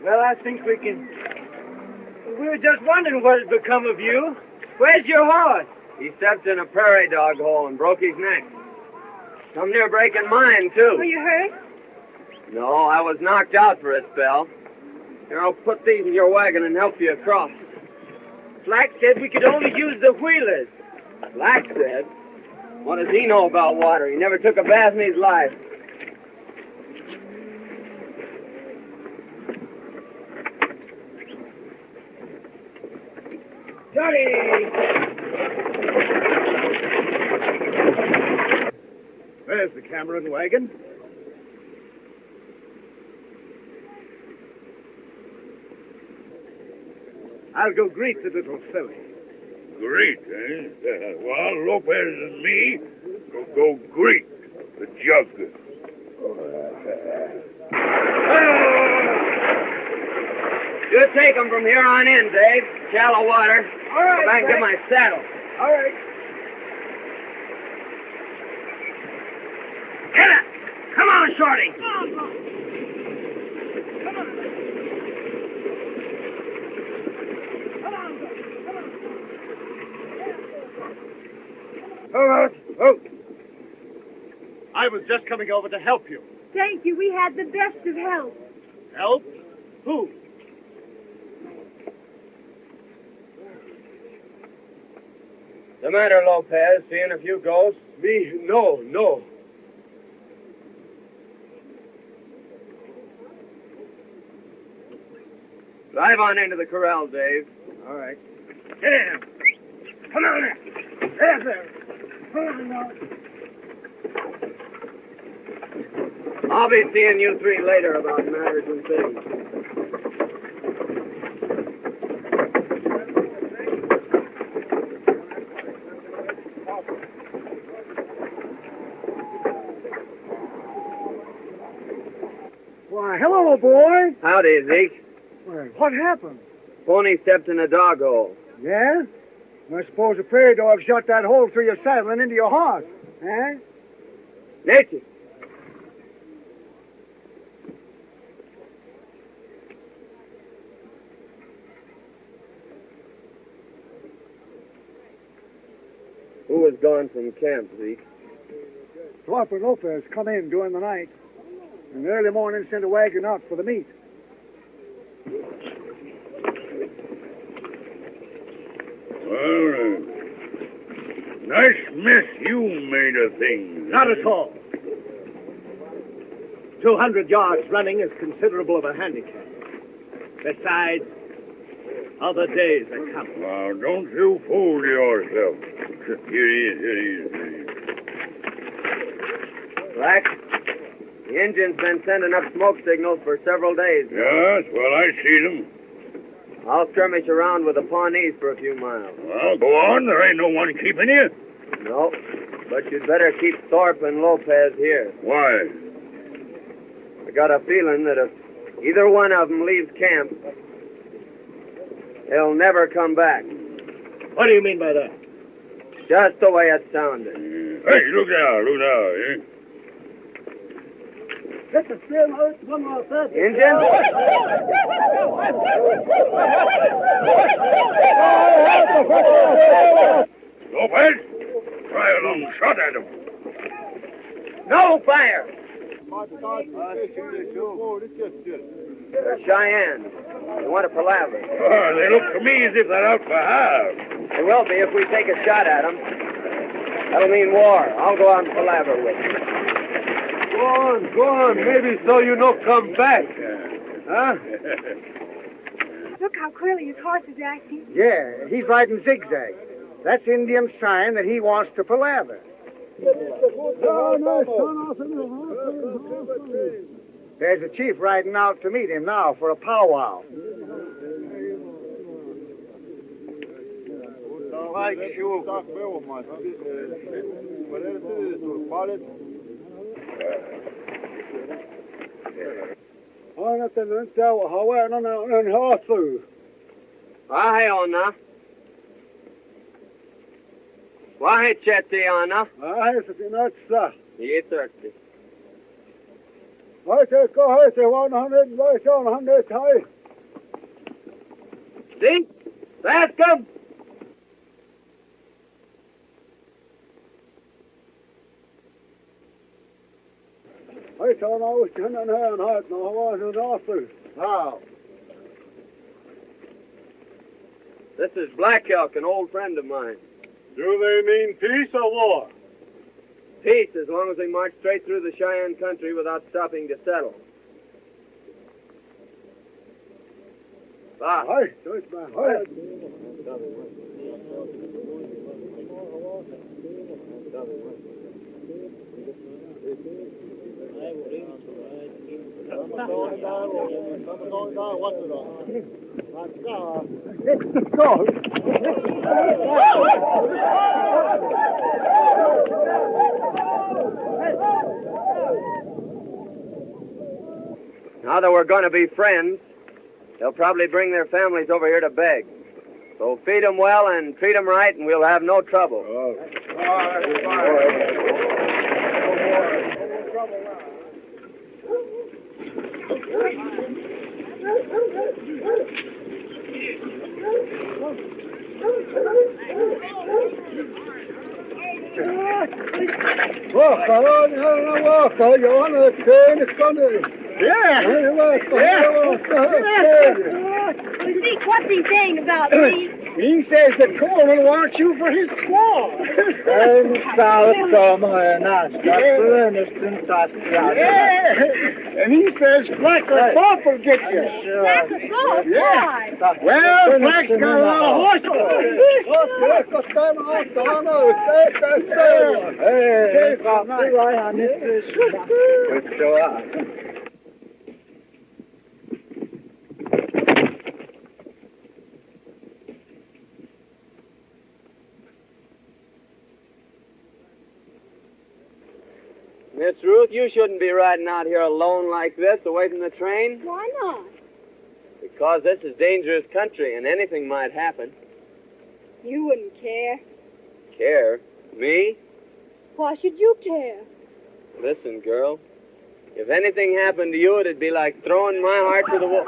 Well, I think we can... We were just wondering what had become of you. Where's your horse? He stepped in a prairie dog hole and broke his neck. Come near breaking mine, too. Were you hurt? No, I was knocked out for a spell. Here, I'll put these in your wagon and help you across. Flack said we could only use the wheelers. Black said? What does he know about water? He never took a bath in his life. Johnny! There's the Cameron wagon. I'll go greet the little filly. Greet, eh? Well, Lopez and me will go greet the jug. You take him from here on in, Dave. Shallow water. All right, Go back and get Frank. my saddle. All right. Get it! Come on, Shorty! Oh, I was just coming over to help you. Thank you. We had the best of help. Help? Who? What's the matter, Lopez? Seeing a few ghosts? Me? No. Drive on into the corral, Dave. All right. Get in. Come on in. There. Come on now. I'll be seeing you three later about matters and things. Why, hello, boy. Howdy, Zeke. Well, what happened? Pony stepped in a dog hole. Yeah? I suppose the prairie dog shot that hole through your saddle and into your horse. Eh? Nature. Who was gone from camp, Zeke? Thorpe and Lopez come in during the night. In the early morning, sent a wagon out for the meat. Well, nice mess you made of things. Not at all. 200 yards running is considerable of a handicap. Besides, other days are coming. Now, don't you fool yourself. Here he is. Black, the engine's been sending up smoke signals for several days now. Yes, well, I see them. I'll skirmish around with the Pawnees for a few miles. Well, go on. There ain't no one keeping you. No, but you'd better keep Thorpe and Lopez here. Why? I got a feeling that if either one of them leaves camp, he'll never come back. What do you mean by that? Just the way it sounded. Hey, look now, eh? This is still one more thing. Indian? Lopez, try a long shot at him. No fire! They're Cheyenne. They want to palaver. Oh, they look to me as if they're out for half. They will be if we take a shot at them. That'll mean war. I'll go out and palaver with them. Go on. Maybe so you no come back. Huh? Look how queerly his horse is acting. Yeah, he's riding zigzag. That's Indian sign that he wants to palaver. There's a chief riding out to meet him now for a powwow. Waheona. Wahechetiana. Ye thirsty. See? Ask him. How? This is Black Elk, an old friend of mine. Do they mean peace or war? Peace, as long as we march straight through the Cheyenne country without stopping to settle. Bah. Now that we're going to be friends, they'll probably bring their families over here to beg. So feed them well and treat them right, and we'll have no trouble. Zeke, what's he saying about me? He says that Coleman wants you for his squaw. Yeah, and he says Blacker Thorpe will get you. Blacker Thorpe? Why? Well, Black's got a lot of horses. Miss Ruth, you shouldn't be riding out here alone like this, away from the train. Why not? Because this is dangerous country, and anything might happen. You wouldn't care. Care? Me? Why should you care? Listen, girl. If anything happened to you, it'd be like throwing my heart to the wall.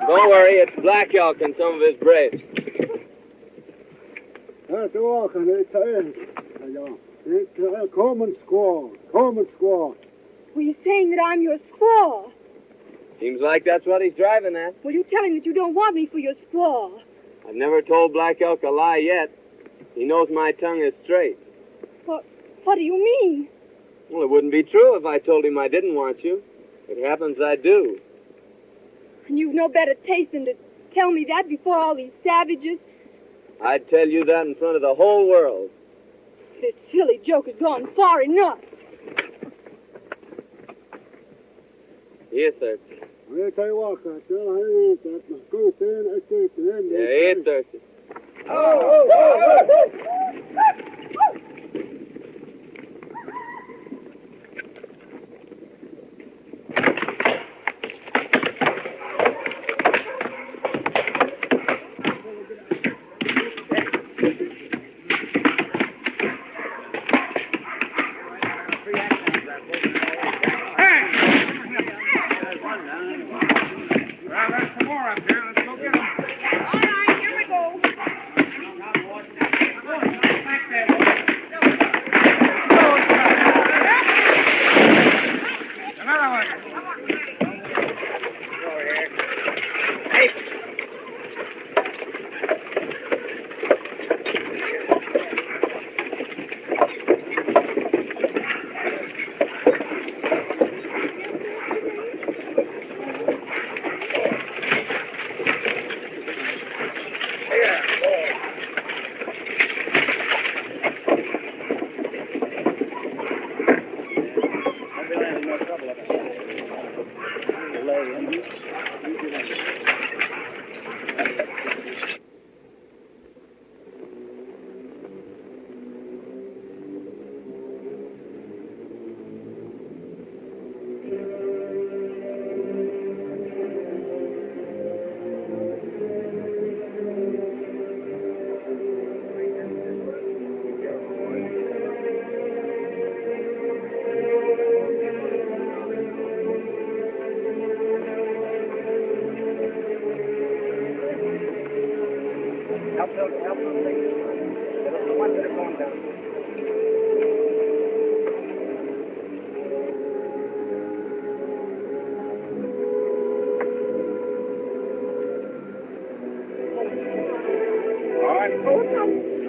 Don't worry, it's Black Elk and some of his braves. Coleman squaw. Were you saying that I'm your squaw? Seems like that's what he's driving at. Well, you tell him that you don't want me for your squaw. I've never told Black Elk a lie yet. He knows my tongue is straight. What do you mean? Well, it wouldn't be true if I told him I didn't want you. It happens I do. And you've no better taste than to tell me that before all these savages? I'd tell you that in front of the whole world. This silly joke has gone far enough. Here, sir. I'll tell you what, Costello, I ain't that. Now go there and escape to them. Yeah, he ain't thirsty. Well, there's some more up there. Let's go get them. All right, here we go. Another one.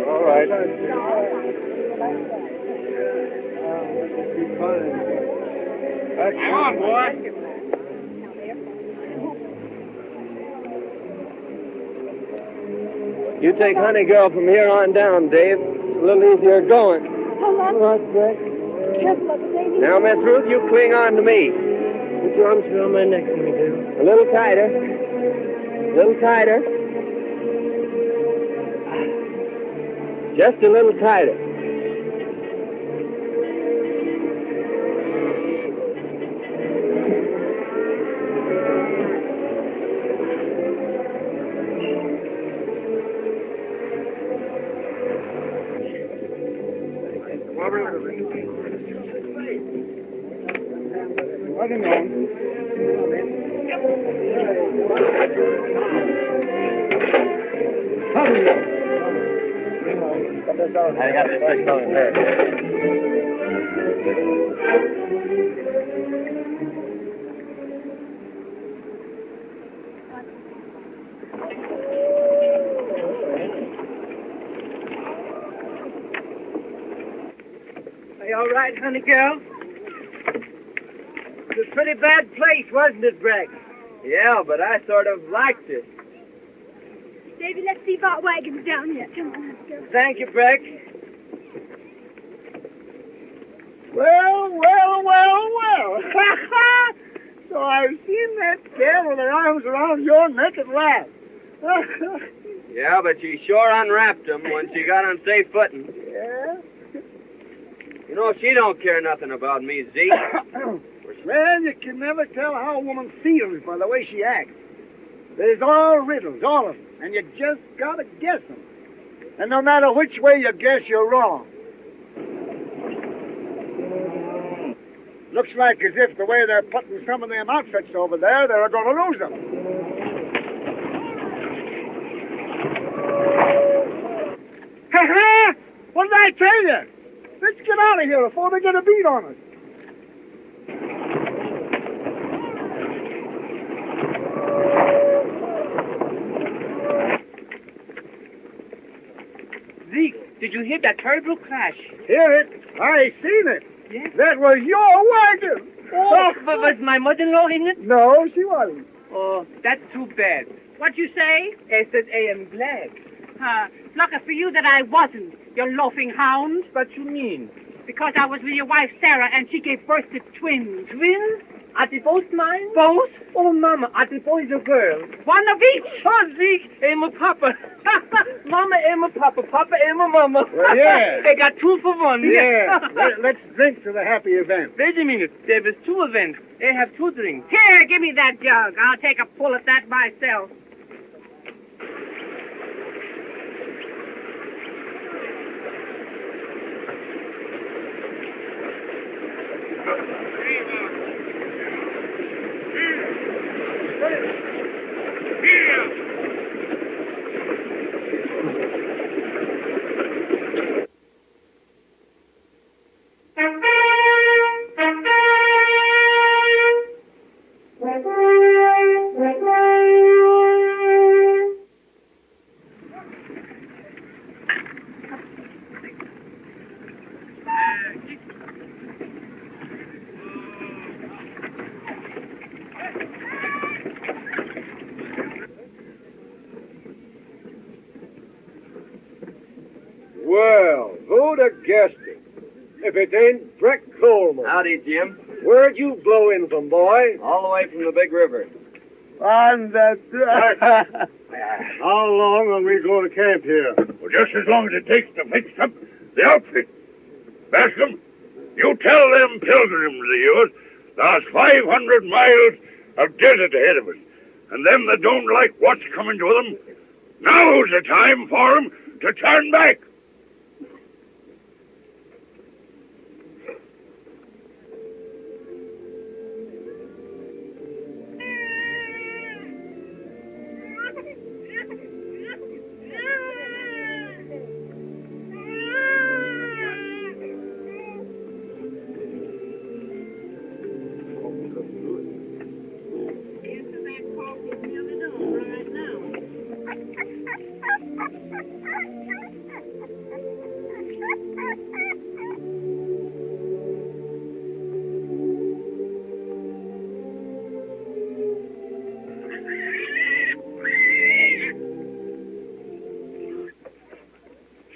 All right. Come on, boy. You take Honey Girl from here on down, Dave. It's a little easier going. All right, Greg. Careful of the baby. Now, Miss Ruth, you cling on to me. Put your arms around my neck for me, Dave. A little tighter. A little tighter. Just a little tighter. I got this fixed on there. Are you all right, honey girl? It was a pretty bad place, wasn't it, Bragg? Yeah, but I sort of liked it. Davy, let's see if our wagon's down yet. Come on, let's go. Thank you, Bragg. Well. So I've seen that gal with her arms around your neck at last. Yeah, but she sure unwrapped them when she got on safe footing. Yeah? You know, she don't care nothing about me, Zeke. Well, you can never tell how a woman feels by the way she acts. There's all riddles, all of them, and you just gotta guess them. And no matter which way you guess, you're wrong. Looks like as if the way they're putting some of them outfits over there, they're going to lose them. Ha-ha! What did I tell you? Let's get out of here before they get a beat on us. Zeke, did you hear that terrible crash? Hear it? I seen it. Yes? That was your wagon. Oh, but was my mother-in-law in it? No, she wasn't. Oh, that's too bad. What you say? I said I am glad. It's lucky for you that I wasn't, you loafing hound. What you mean? Because I was with your wife, Sarah, and she gave birth to twins. Twins? Are they both mine? Both? Oh, Mama, are they boys or girls? One of each. Oh, Zeke, and my papa. Mama and my papa, papa and my mama. Well, yeah. They got 2 for 1. Yeah. Let's drink to the happy event. Wait a minute. There was 2 events. They have 2 drinks. Here, give me that jug. I'll take a pull at that myself. Well, who'd have guessed it? If it ain't Breck Coleman. Howdy, Jim. Where'd you blow in from, boy? All the way from the big river. And how long are we going to camp here? Well, just as long as it takes to fix up the outfit. Bascom, you tell them pilgrims of yours there's 500 miles of desert ahead of us. And them that don't like what's coming to them, now's the time for them to turn back.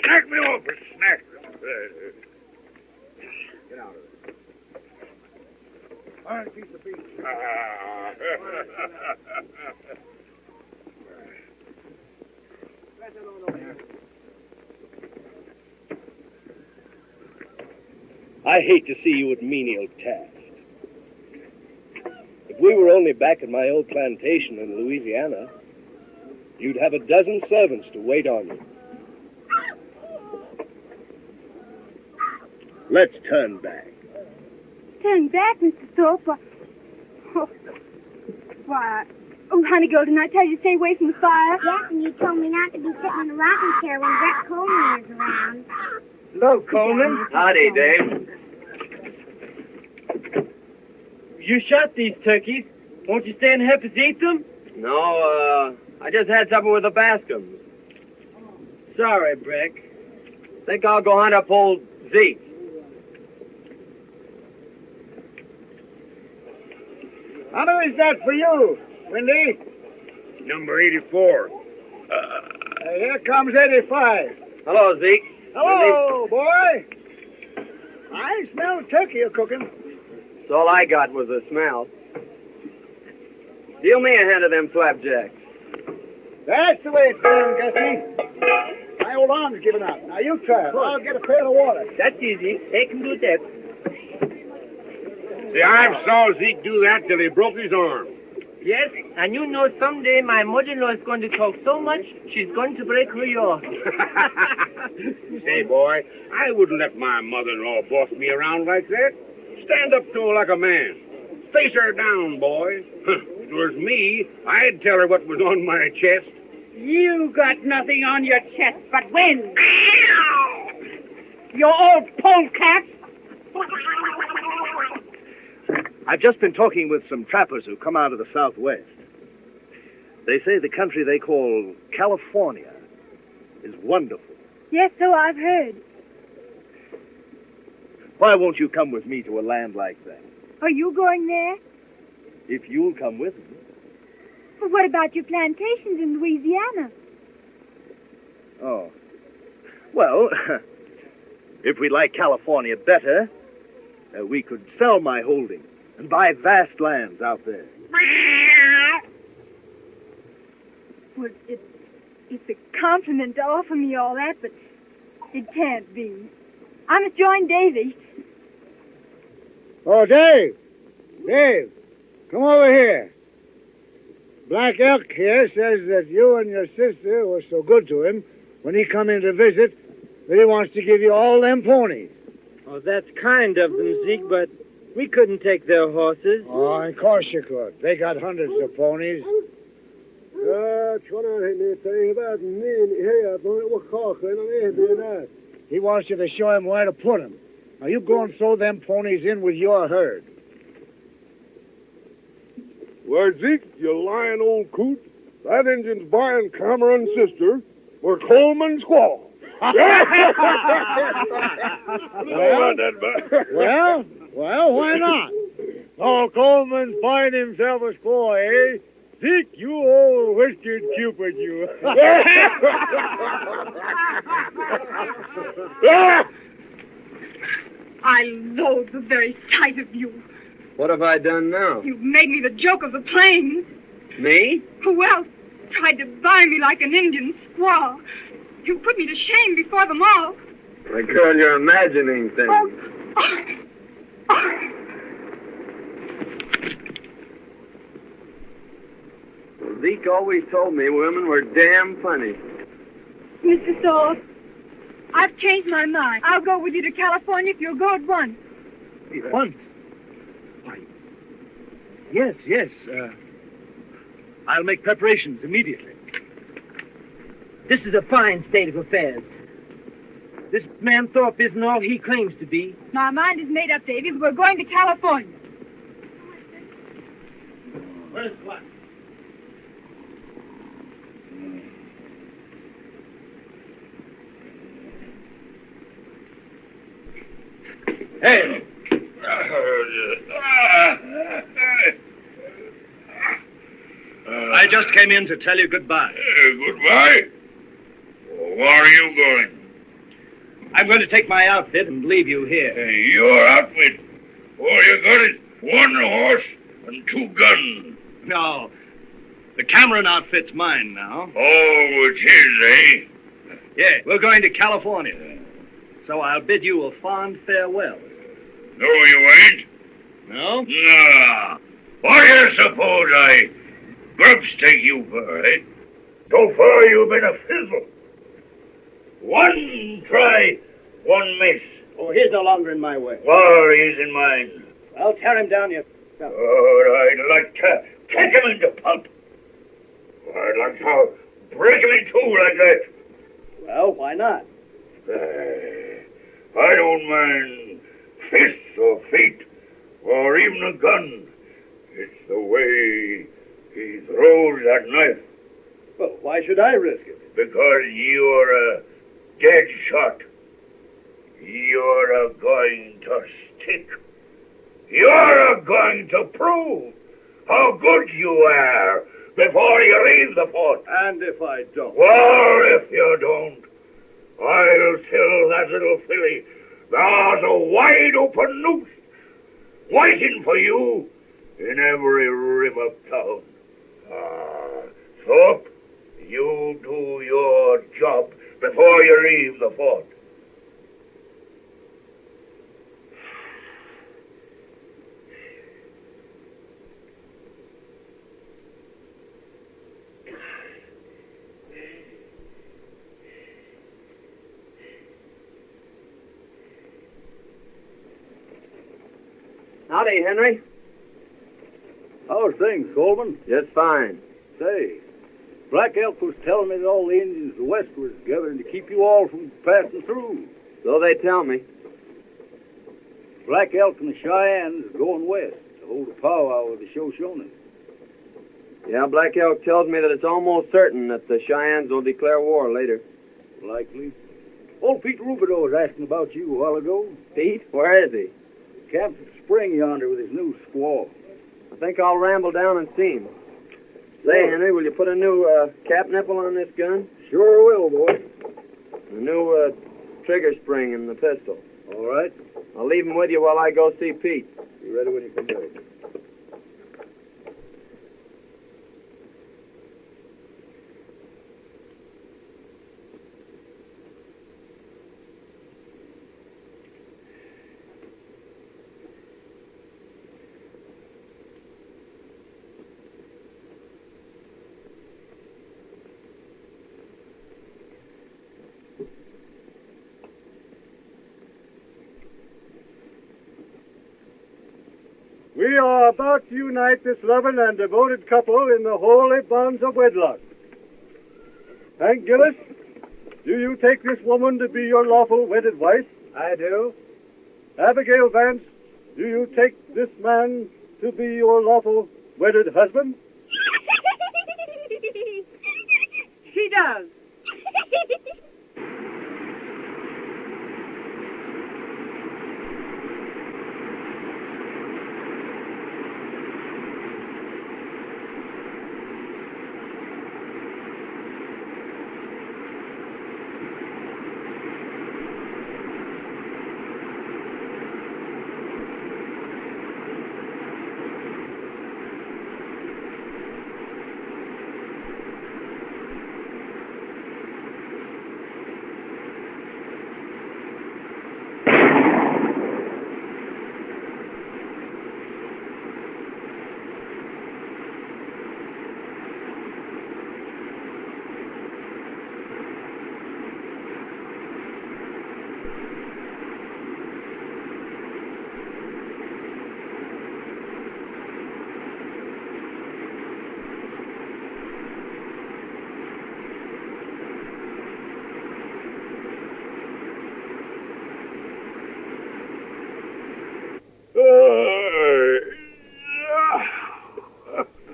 Snack me off a snack. Get out of it. All right, piece of beef. I hate to see you at menial tasks. If we were only back at my old plantation in Louisiana, you'd have a dozen servants to wait on you. Let's turn back. Turn back, Mr. Thorpe. Why? Oh, Honeygold, didn't I tell you to stay away from the fire? Yes, and you told me not to be sitting in a rocking chair when Brett Coleman is around. Hello, Coleman. Howdy, Dave. You shot these turkeys. Won't you stay and help us eat them? No, I just had supper with the Bascoms. Sorry, Breck. Think I'll go hunt up old Zeke. How many is that for you, Windy? Number 84. Here comes 85. Hello, Zeke. Hello, boy. I smell turkey you're cooking. That's all I got was a smell. Deal me a hand of them flapjacks. That's the way it's done, Gussie. My old arm's giving out. Now you try it. I'll get a pail of water. That's easy. They can do that. See, I saw Zeke do that till he broke his arm. Yes, and you know someday my mother-in-law is going to talk so much, she's going to break her yaw. Say, boy, I wouldn't let my mother-in-law boss me around like that. Stand up to her like a man. Face her down, boy. If it was me, I'd tell her what was on my chest. You got nothing on your chest but wind. You old polecat. I've just been talking with some trappers who come out of the Southwest. They say the country they call California is wonderful. Yes, so I've heard. Why won't you come with me to a land like that? Are you going there? If you'll come with me. Well, what about your plantations in Louisiana? Oh. Well, If we like California better, we could sell my holdings and buy vast lands out there. Well, it's a compliment to offer me all that, but it can't be. I must join Davy. Oh, Dave! Dave, come over here. Black Elk here says that you and your sister were so good to him when he come in to visit that he wants to give you all them ponies. Oh, that's kind of them, Zeke, but we couldn't take their horses. Oh, of course you could. They got hundreds of ponies. He wants you to show him where to put them. Now, you go and throw them ponies in with your herd. Why, Zeke, you lying old coot. That Injun's buying Cameron's sister for Coleman's squaw. Well, why not? Oh, Coleman's buying himself a squaw, eh? Zeke, you old whiskered Cupid, you. I loathe the very sight of you. What have I done now? You've made me the joke of the plains. Me? Who else tried to buy me like an Indian squaw? You put me to shame before them all. My girl, you're imagining things. Zeke always told me women were damn funny. Mr. Saul, I've changed my mind. I'll go with you to California if you'll go at once. At once? Why, yes. I'll make preparations immediately. This is a fine state of affairs. This man Thorpe isn't all he claims to be. My mind is made up, Davy. We're going to California. Where's what? Hey! I just came in to tell you goodbye. Goodbye? Where are you going? I'm going to take my outfit and leave you here. Your outfit? All you got is one horse and 2 guns. No. The Cameron outfit's mine now. Oh, it's his, eh? Yeah, we're going to California. So I'll bid you a fond farewell. No, you ain't. No? Nah. What do you suppose I grubs take you for, eh? So far you've been a fizzle. 1 try, 1 miss. Oh, he's no longer in my way. Or he's in mine. I'll tear him down, you... Oh, I'd like to kick him into pulp. I'd like to break him in 2 like that. Well, why not? I don't mind fists or feet or even a gun. It's the way he throws that knife. Well, why should I risk it? Because you're a dead shot. You're going to stick. You're going to prove how good you are before you leave the fort. And if I don't? Well, if you don't, I'll tell that little filly there's a wide open noose waiting for you in every river town. Thorpe, you do your job before you leave the fort. Howdy, Henry. How's things, Coleman? Just fine. Say, Black Elk was telling me that all the Indians of the West were gathering to keep you all from passing through. So they tell me. Black Elk and the Cheyennes are going west to hold a powwow with the Shoshones. Yeah, Black Elk tells me that it's almost certain that the Cheyennes will declare war later. Likely. Old Pete Rubidoux was asking about you a while ago. Pete? Where is he? Camped at the spring yonder with his new squaw. I think I'll ramble down and see him. Say, Henry, will you put a new cap nipple on this gun? Sure will, boy. A new trigger spring and the pistol. All right. I'll leave 'em with you while I go see Pete. Be ready when you come back. We are about to unite this loving and devoted couple in the holy bonds of wedlock. Hank Gillis, do you take this woman to be your lawful wedded wife? I do. Abigail Vance, do you take this man to be your lawful wedded husband? She does.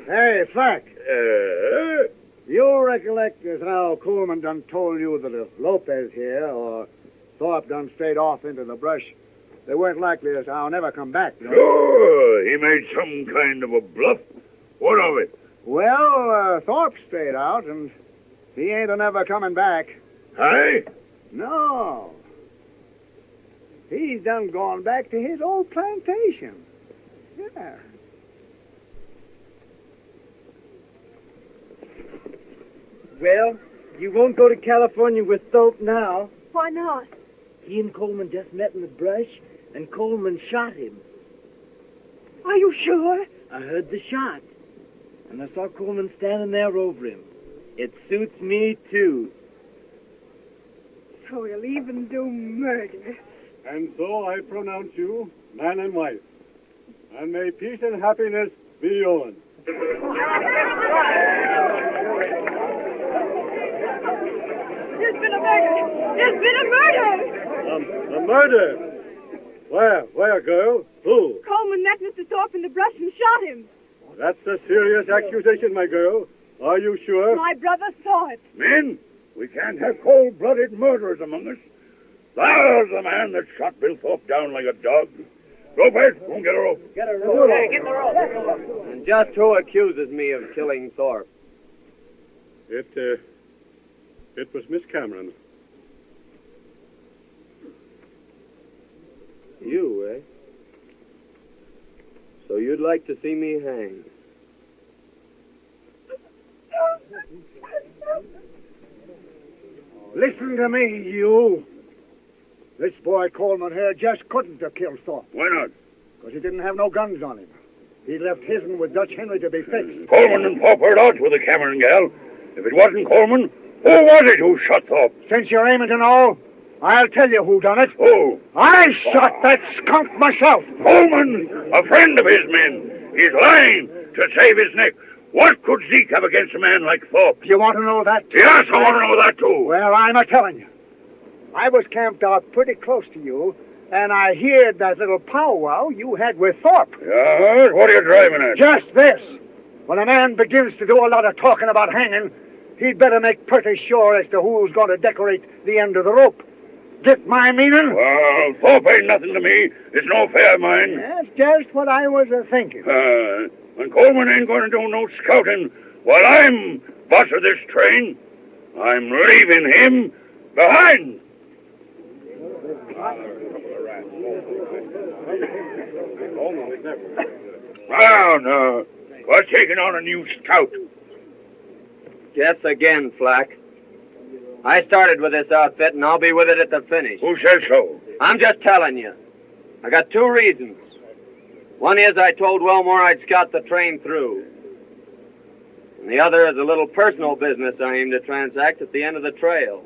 Hey, Flack. You recollect as how Coleman done told you that if Lopez here or Thorpe done strayed off into the brush, they weren't likely as how never come back, no? Sure, he made some kind of a bluff. What of it? Well, Thorpe strayed out, and he ain't a-never coming back. Hey? No. He's done gone back to his old plantation. Yeah. Well, you won't go to California with Thorpe now. Why not? He and Coleman just met in the brush, and Coleman shot him. Are you sure? I heard the shot, and I saw Coleman standing there over him. It suits me, too. So he'll even do murder. And so I pronounce you man and wife. And may peace and happiness be yours. There's been a murder! There's been a murder! A murder? Where, girl? Who? Coleman met Mr. Thorpe in the brush and shot him. That's a serious accusation, my girl. Are you sure? My brother saw it. Men, we can't have cold-blooded murderers among us. There's the man that shot Bill Thorpe down like a dog. Lopez, go and get a rope. Get a rope. Hey, get the rope. And just who accuses me of killing Thorpe? It was Miss Cameron. You, eh? So you'd like to see me hanged? Listen to me, you. This boy Coleman here just couldn't have killed Thorpe. Why not? Because he didn't have no guns on him. He left his'n with Dutch Henry to be fixed. Coleman and Thorpe heard out with the Cameron gal. If it wasn't Coleman, who was it who shot Thorpe? Since you're aiming to know, I'll tell you who done it. Who? I shot that skunk myself. Coleman, a friend of his men. He's lying to save his neck. What could Zeke have against a man like Thorpe? You want to know that? Yes, I want to know that too. Well, I'm a-telling you. I was camped out pretty close to you, and I heard that little powwow you had with Thorpe. Yes, what are you driving at? Just this. When a man begins to do a lot of talking about hanging, he'd better make pretty sure as to who's going to decorate the end of the rope. Get my meaning? Well, Thorpe ain't nothing to me. It's no affair of mine. That's just what I was a-thinking. When Coleman ain't going to do no scouting while I'm boss of this train, I'm leaving him behind. Well, no. We're taking on a new scout. Guess again, Flack. I started with this outfit, and I'll be with it at the finish. Who says so? I'm just telling you. I got two reasons. One is I told Wellmore I'd scout the train through. And the other is a little personal business I aim to transact at the end of the trail.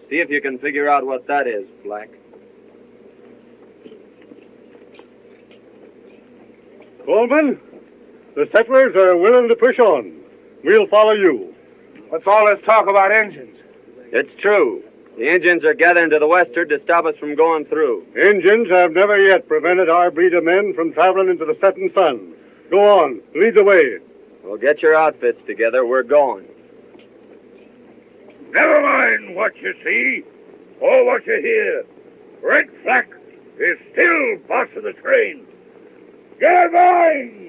See if you can figure out what that is, Flack. Coleman, the settlers are willing to push on. We'll follow you. What's all this talk about engines? It's true. The Indians are gathering to the westward to stop us from going through. Indians have never yet prevented our breed of men from traveling into the setting sun. Go on, lead the way. Well, get your outfits together. We're going. Never mind what you see or what you hear. Red Flack is still boss of the train. Get going!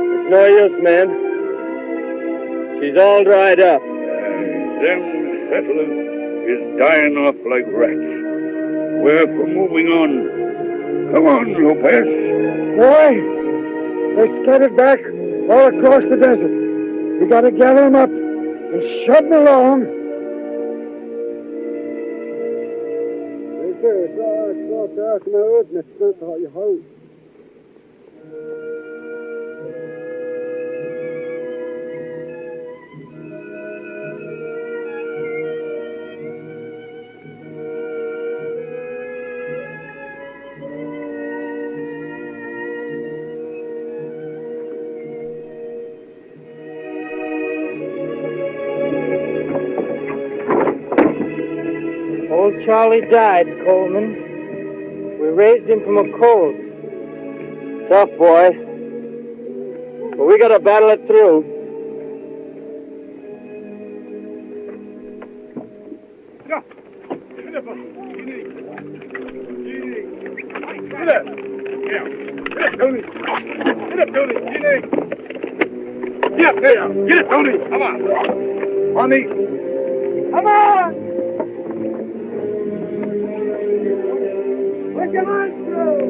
It's no use, man. She's all dried up. Them settlers is dying off like rats. We're for moving on. Come on, Lopez. Why? They're scattered back all across the desert. We gotta gather them up and shove them along. It's all dark now, isn't it? That's all you hope. Old Charlie died, Coleman. We raised him from a colt. Tough boy. But we gotta battle it through. Get up! Get up, Tony! Get up, Tony! Get up there! Get up, Tony! Come on! On me! Come on! Put your hands through!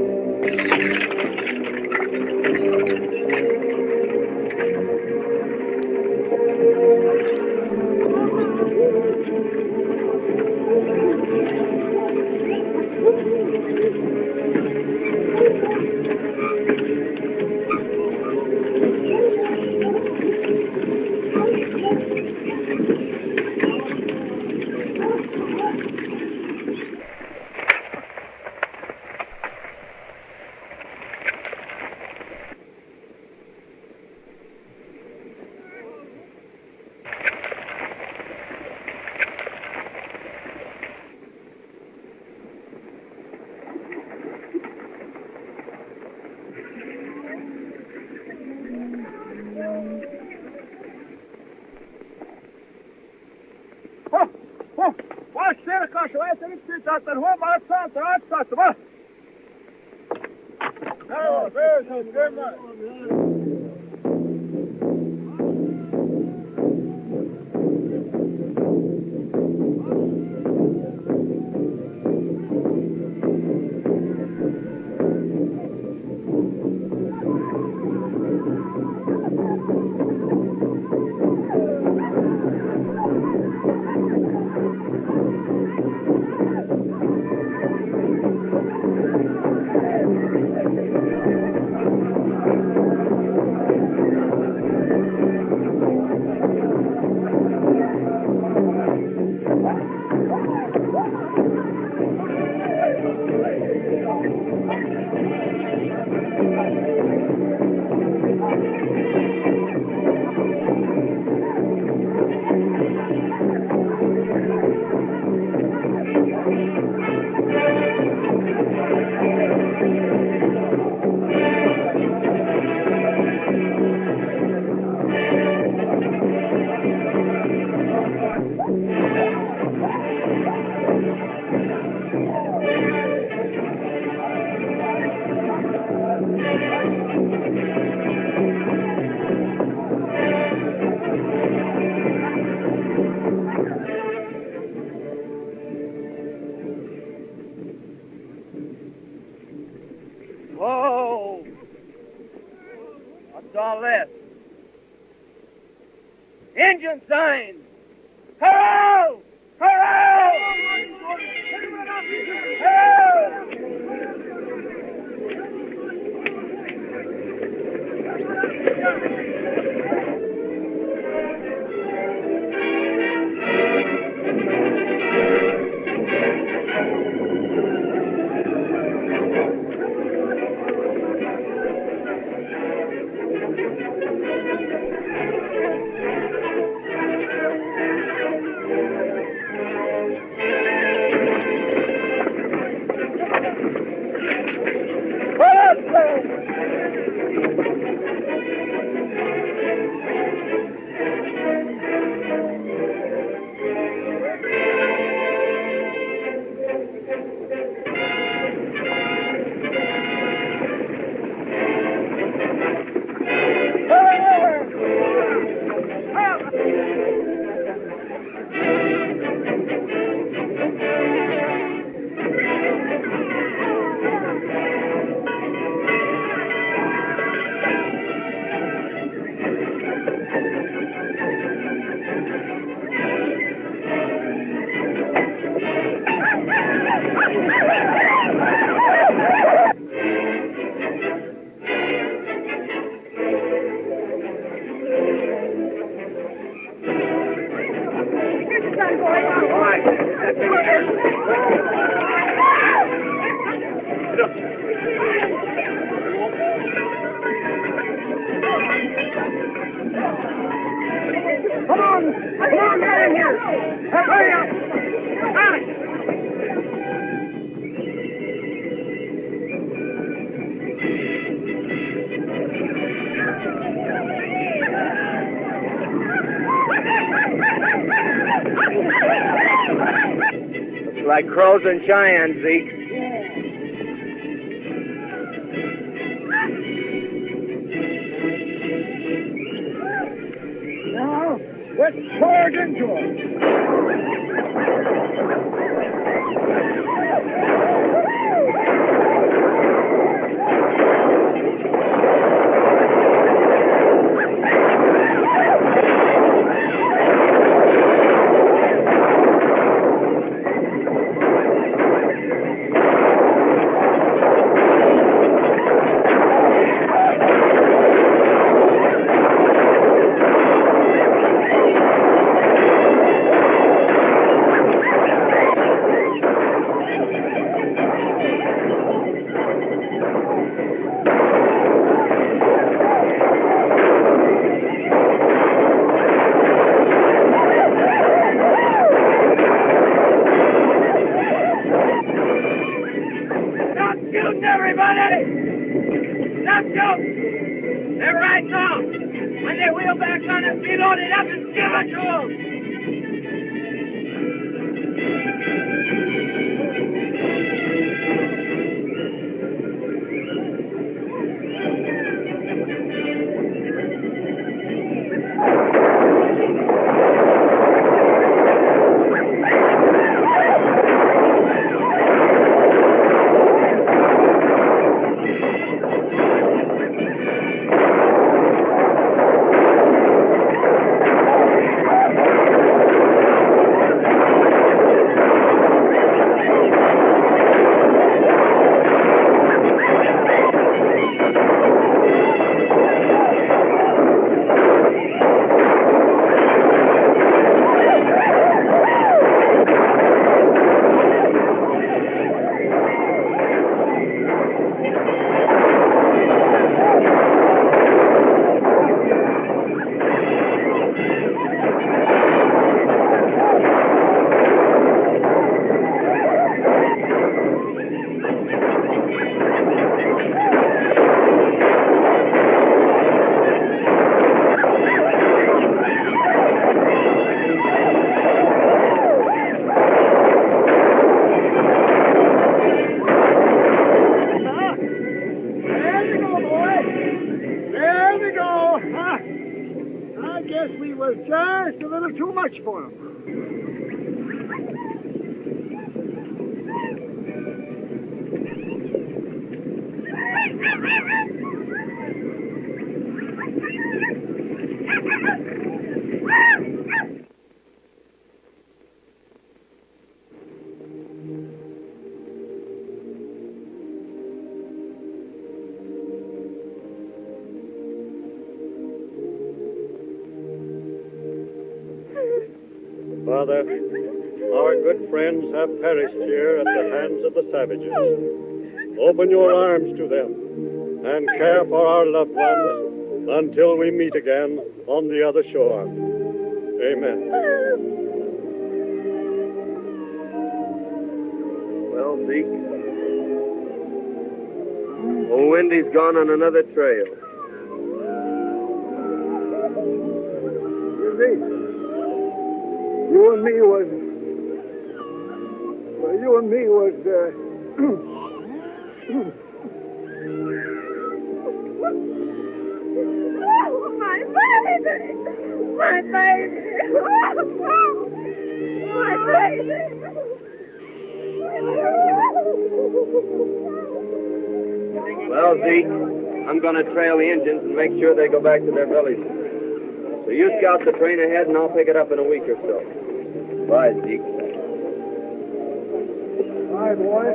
szélkasó, ezt tartani, hol van Szanta, átszartam, Hello, good night. Whoa! What's all this? Engine signs! Hello! Hello! Come on, get in here. Hurry up. Looks like crows and Cheyennes, Zeke. Now, let's charge into them. They're right off. When they wheel back on us, we load it up and give it to them. for him. Father, our good friends have perished here at the hands of the savages. Open your arms to them and care for our loved ones until we meet again on the other shore. Amen. Well, Zeke, old Wendy's gone on another trail. You see, you and me was My baby! My baby! My baby! Well, Zeke, I'm going to trail the engines and make sure they go back to their villages. So you scout the train ahead, and I'll pick it up in a week or so. Bye, Zeke. Bye, boy.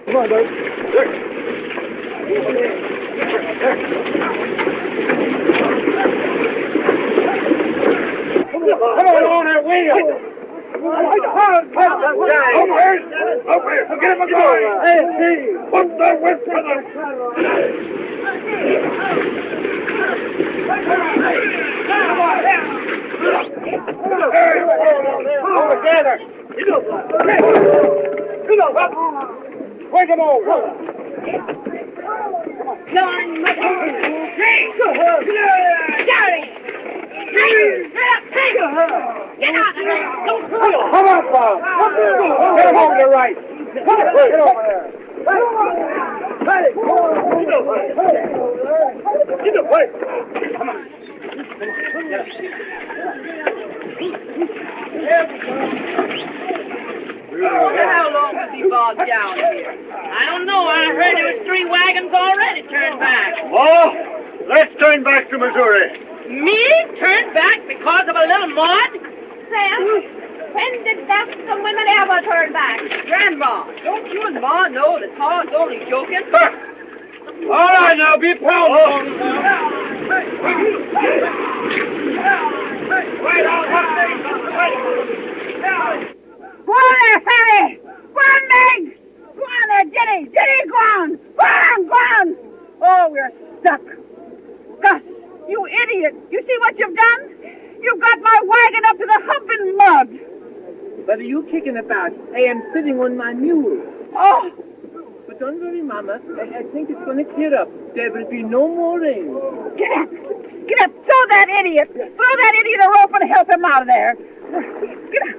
Come on, Doug. Come on that wheel. Over here. Get him a going. Hey, put the whip for them. All together. Wake them all. Get out of there! Come on, Bob. Get him over to the right. Get over there. Hey, come on. Get the place. Come on. How long was he bogged down here? I don't know. I heard there was 3 wagons already turned back. Oh, let's turn back to Missouri. Me? Turned back because of a little mud? Sam, when did some women ever turn back? Grandma, don't you and Ma know that Pa's only joking? All right, now, be pounding. Go on there, Fanny! Go on, Meg! Go on there, Jenny! Jenny, go on! Go on, go on! Oh, we're stuck. Gus, you idiot! You see what you've done? You've got my wagon up to the hump in mud. What are you kicking about? I am sitting on my mule. Oh! But don't worry, Mama. I think it's going to clear up. There will be no more rain. Get up! Get up! Throw that idiot! Throw that idiot a rope and help him out of there! Get up!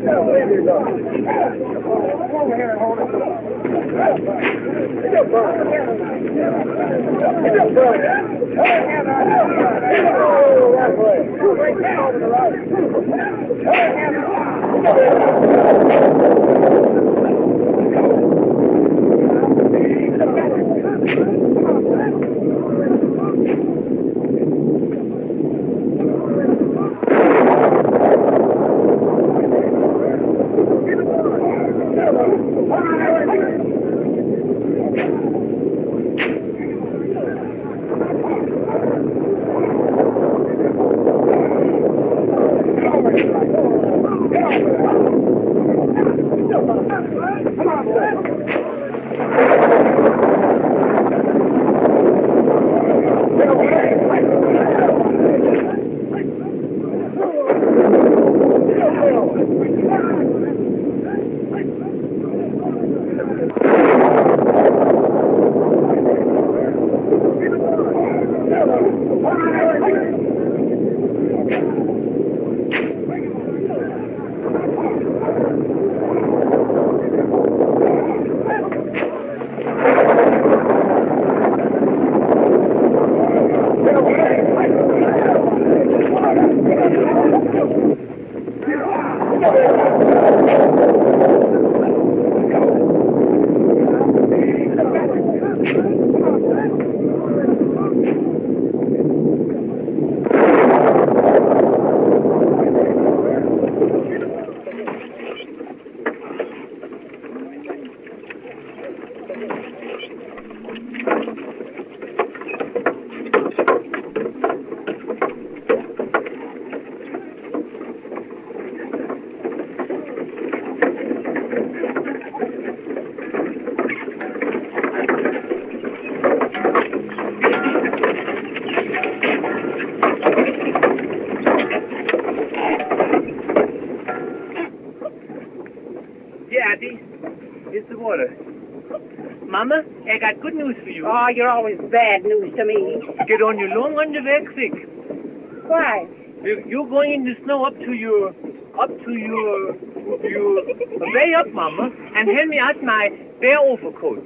Over here and hold it. Get up, bud. Get up, bud. Oh, that way. Over the right. Here's the water. Mama, I got good news for you. Oh, you're always bad news to me. Get on your long underwear quick. Why? You're going in the snow up to your, way up, Mama, and hand me out my bear overcoat.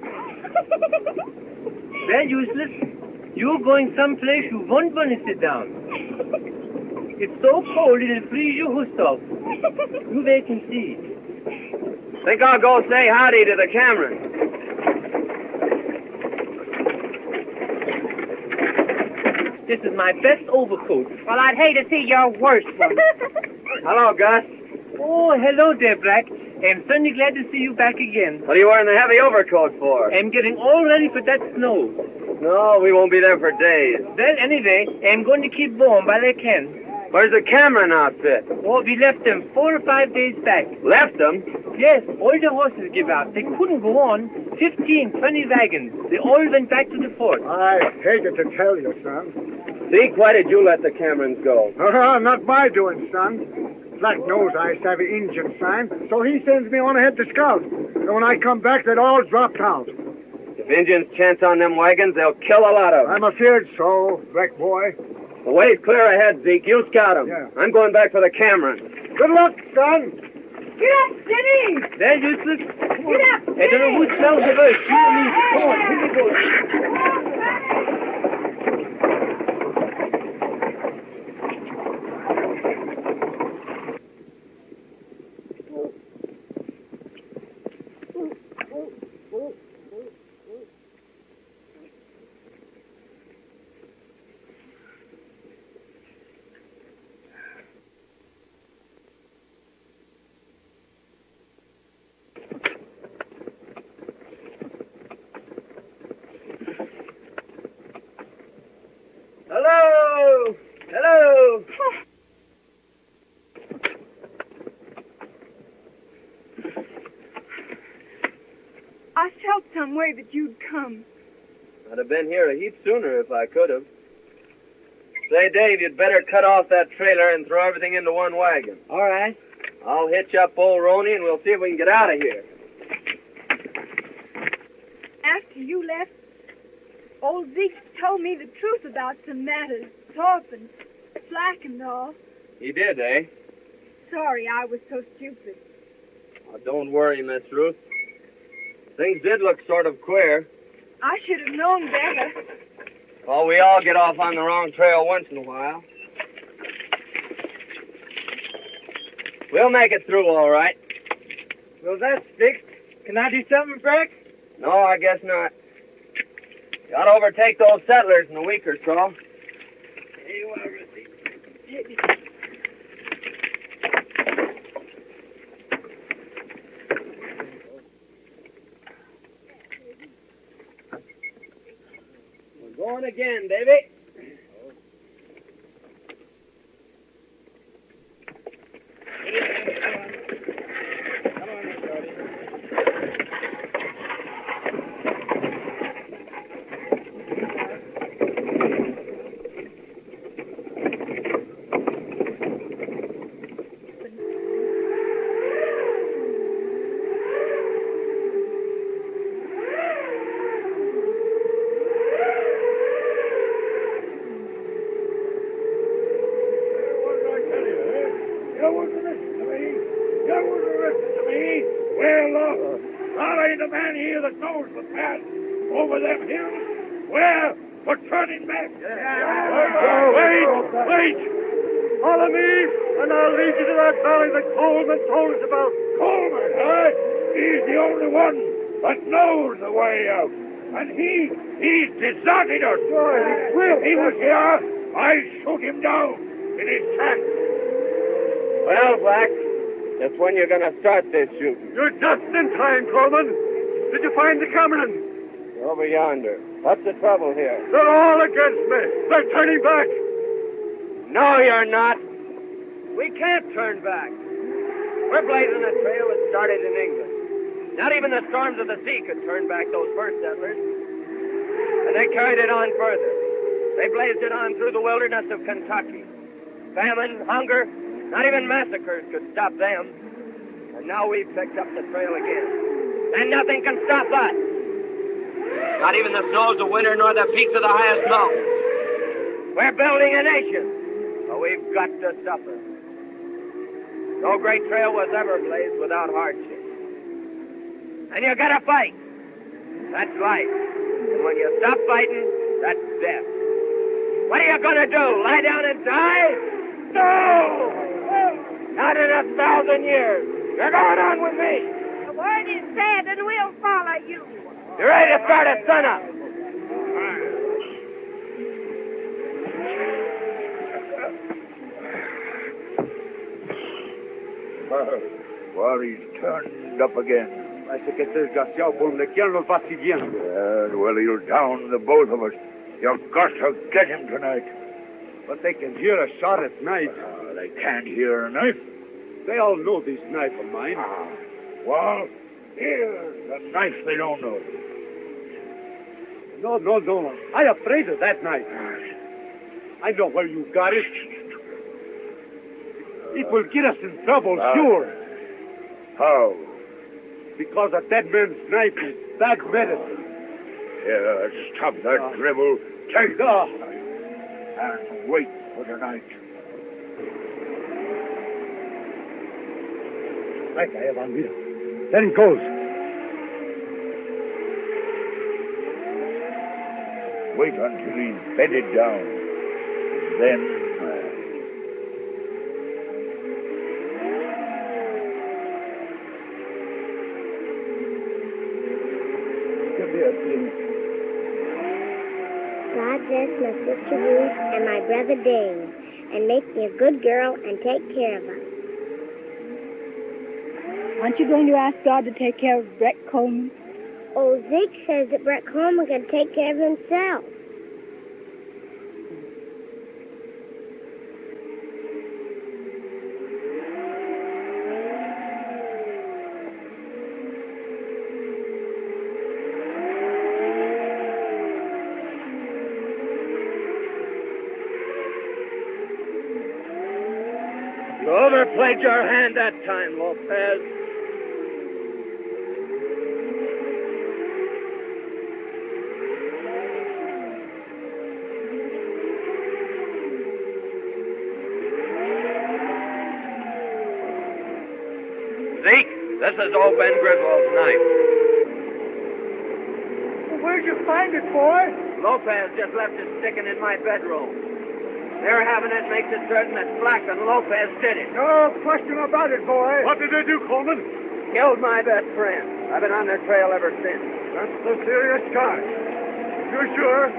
Well, useless, you're going someplace you won't want to sit down. It's so cold it'll freeze your hoofs off. You wait and see. Think I'll go say howdy to the Camerons. This is my best overcoat. Well, I'd hate to see your worst one. Hello, Gus. Oh, hello there, Black. I'm certainly glad to see you back again. What are you wearing the heavy overcoat for? I'm getting all ready for that snow. No, we won't be there for days. Well, anyway, I'm going to keep warm while I can. Where's the Cameron outfit? Oh, we left them 4 or 5 days back. Left them? Yes, all the horses give out. They couldn't go on. 15, 20 wagons. They all went back to the fort. I hated to tell you, son. Zeke, why did you let the Camerons go? Not my doing, son. Black knows I savvy Injun sign, so he sends me on ahead to scout. And when I come back, they'd all dropped out. If Indians chance on them wagons, they'll kill a lot of them. I'm afeard so, Black boy. The way's clear ahead, Zeke. You scout them. Yeah. I'm going back for the Camerons. Good luck, son. Get up, Jenny! There, useless. Get up! I don't know who smells the worst. You or me. Come on, here we go. Hello! Hello! I felt some way that you'd come. I'd have been here a heap sooner if I could have. Say, Dave, you'd better cut off that trailer and throw everything into one wagon. All right. I'll hitch up old Roney and we'll see if we can get out of here. After you left, old Zeke told me the truth about some matters, Thorpe and Slack and all. He did, eh? Sorry I was so stupid. Oh, don't worry, Miss Ruth. Things did look sort of queer. I should have known better. Well, we all get off on the wrong trail once in a while. We'll make it through all right. Well, that's fixed. Can I do something, Frank? No, I guess not. You ought to overtake those settlers in a week or so. Here you are, Rusty. We're going again, Davy. Over them hills? Where? For turning back? Wait! Follow me, and I'll lead you to that valley that Coleman told us about. Coleman, eh? He's the only one that knows the way out. And he's deserted us. If he was here, I'd shoot him down in his tracks. Well, Black, just when you're going to start this shooting? You're just in time, Coleman. Did you find the Cameron? Over yonder. What's the trouble here? They're all against me. They're turning back. No, you're not. We can't turn back. We're blazing a trail that started in England. Not even the storms of the sea could turn back those first settlers. And they carried it on further. They blazed it on through the wilderness of Kentucky. Famine, hunger, not even massacres could stop them. And now we've picked up the trail again. And nothing can stop us. Not even the snows of winter nor the peaks of the highest mountains. We're building a nation, but we've got to suffer. No great trail was ever blazed without hardship. And you gotta fight. That's life. And when you stop fighting, that's death. What are you gonna do? Lie down and die? No! Not in 1,000 years. You're going on with me. The word is said, and we'll follow you. You're ready to start at sunup. Well, he's turned up again. Parece que este desgraciado por donde quiera nos va siguiendo. Well, he'll down the both of us. You've got to get him tonight. But they can hear a shot at night. They can't hear a knife. They all know this knife of mine. Well, here's the knife they don't know. No. I'm afraid of that knife. I know where you got it. It will get us in trouble, sure. How? Because a dead man's knife is bad medicine. Yeah, stop that dribble. Take that. And wait for the night. Right, I have on here. There he goes. Wait until he's bedded down. Then... God bless my sister Ruth and my brother Dave, and make me a good girl and take care of us. Aren't you going to ask God to take care of Brett Coleman? Old Zeke says that Brett Coleman can take care of himself. You overplayed your hand that time, Lopez. Zeke, the This is old Ben Griswold's knife. Where'd you find it, boy? Lopez just left it sticking in my bedroom. Their having it makes it certain that Black and Lopez did it. No question about it, boy. What did they do, Coleman? Killed my best friend. I've been on their trail ever since. That's a serious charge. If you're sure,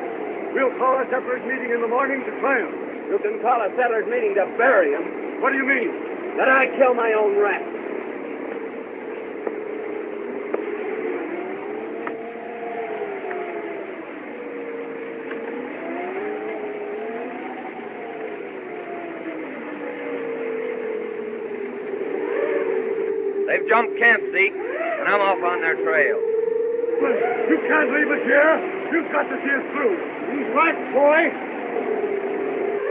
we'll call a settlers' meeting in the morning to try him. You can call a settlers' meeting to bury him. What do you mean? That I kill my own rat. They've jumped camp, Zeke, and I'm off on their trail. You can't leave us here. You've got to see us through. He's right, boy.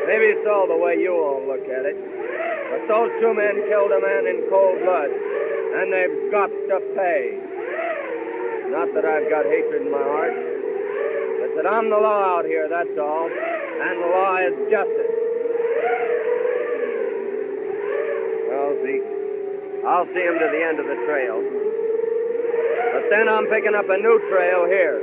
Maybe so the way you all look at it. But those two men killed a man in cold blood, and they've got to pay. Not that I've got hatred in my heart, but that I'm the law out here, that's all. And the law is justice. Well, Zeke, I'll see him to the end of the trail. But then I'm picking up a new trail here.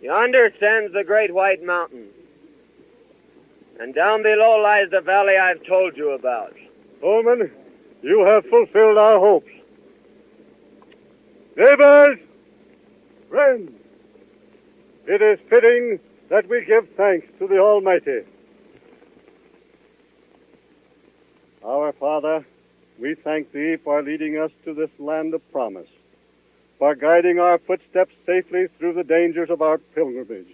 Yonder stands the great white mountain. And down below lies the valley I've told you about. Coleman, you have fulfilled our hopes. Neighbors, friends, it is fitting that we give thanks to the Almighty. Our Father, we thank Thee for leading us to this land of promise, for guiding our footsteps safely through the dangers of our pilgrimage.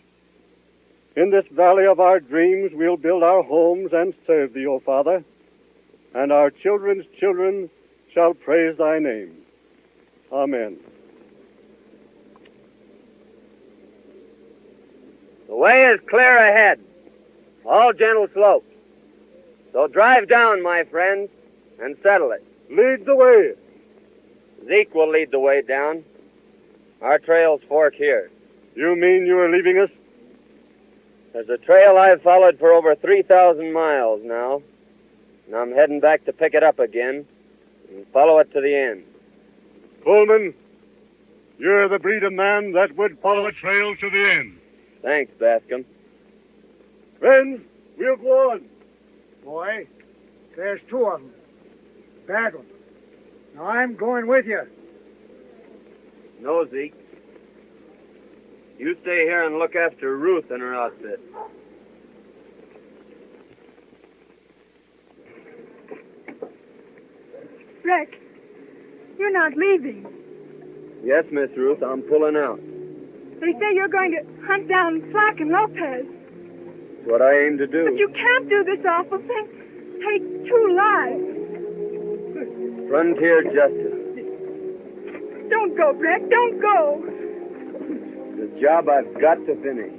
In this valley of our dreams, we'll build our homes and serve Thee, O Father, and our children's children shall praise Thy name. Amen. The way is clear ahead, all gentle slopes. So drive down, my friends, and settle it. Lead the way. Zeke will lead the way down. Our trails fork here. You mean you are leaving us? There's a trail I've followed for over 3,000 miles now, and I'm heading back to pick it up again and follow it to the end. Coleman, you're the breed of man that would follow a trail to the end. Thanks, Bascom. Friends, we'll go on. Boy, there's two of them. Bad ones. Now I'm going with you. No, Zeke. You stay here and look after Ruth and her outfit. Rex, you're not leaving. Yes, Miss Ruth, I'm pulling out. They say you're going to hunt down Flack and Lopez. It's what I aim to do. But you can't do this awful thing. Take 2 lives. Frontier justice. Don't go, Rex. Don't go. The job I've got to finish.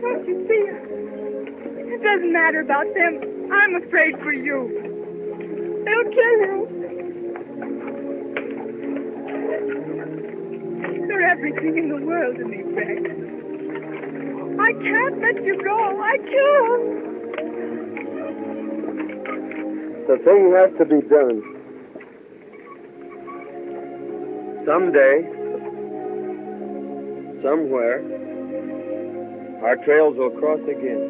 Don't you see? It doesn't matter about them. I'm afraid for you. They'll kill you. You're everything in the world to me, Rex. I can't let you go. I can't. The thing has to be done. Someday, somewhere, our trails will cross again.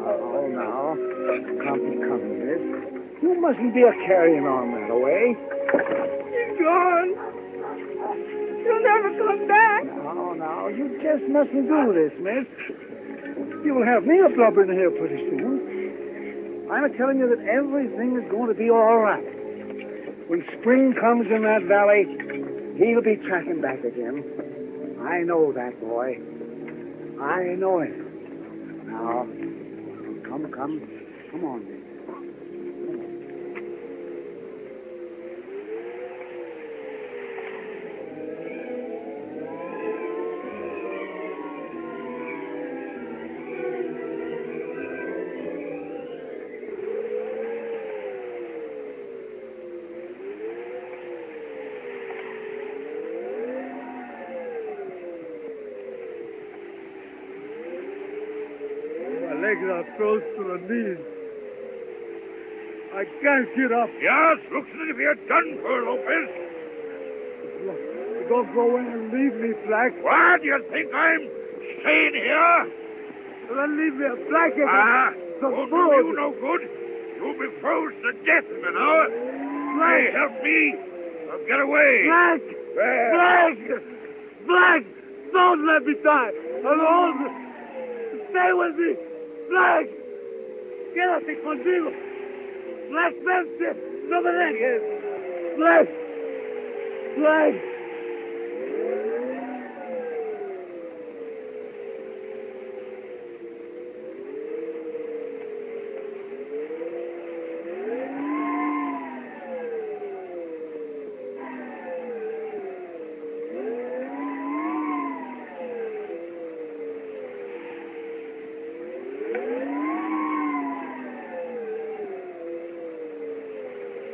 Oh, now. Come, miss. You mustn't be a-carrying on that way. He's gone. He'll never come back. Now, you just mustn't do this, miss. You'll have me a blubbering here pretty soon. I'm telling you that everything is going to be all right. When spring comes in that valley, He'll be tracking back again. I know that boy. I know him. Now, come on. Legs are close to the knees. I can't get up. Yes, looks as if you're done for, Lopez. Don't go in and leave me, Black. What? You think I'm staying here? Then leave me a blanket. Won't do you no good. You'll be froze to death in an hour. Hey, help me. I'll get away. Black! Black! Don't let me die. Alone. Stay with me. Black! Quédate conmigo. Black, vente. No me dejes. Black! Black!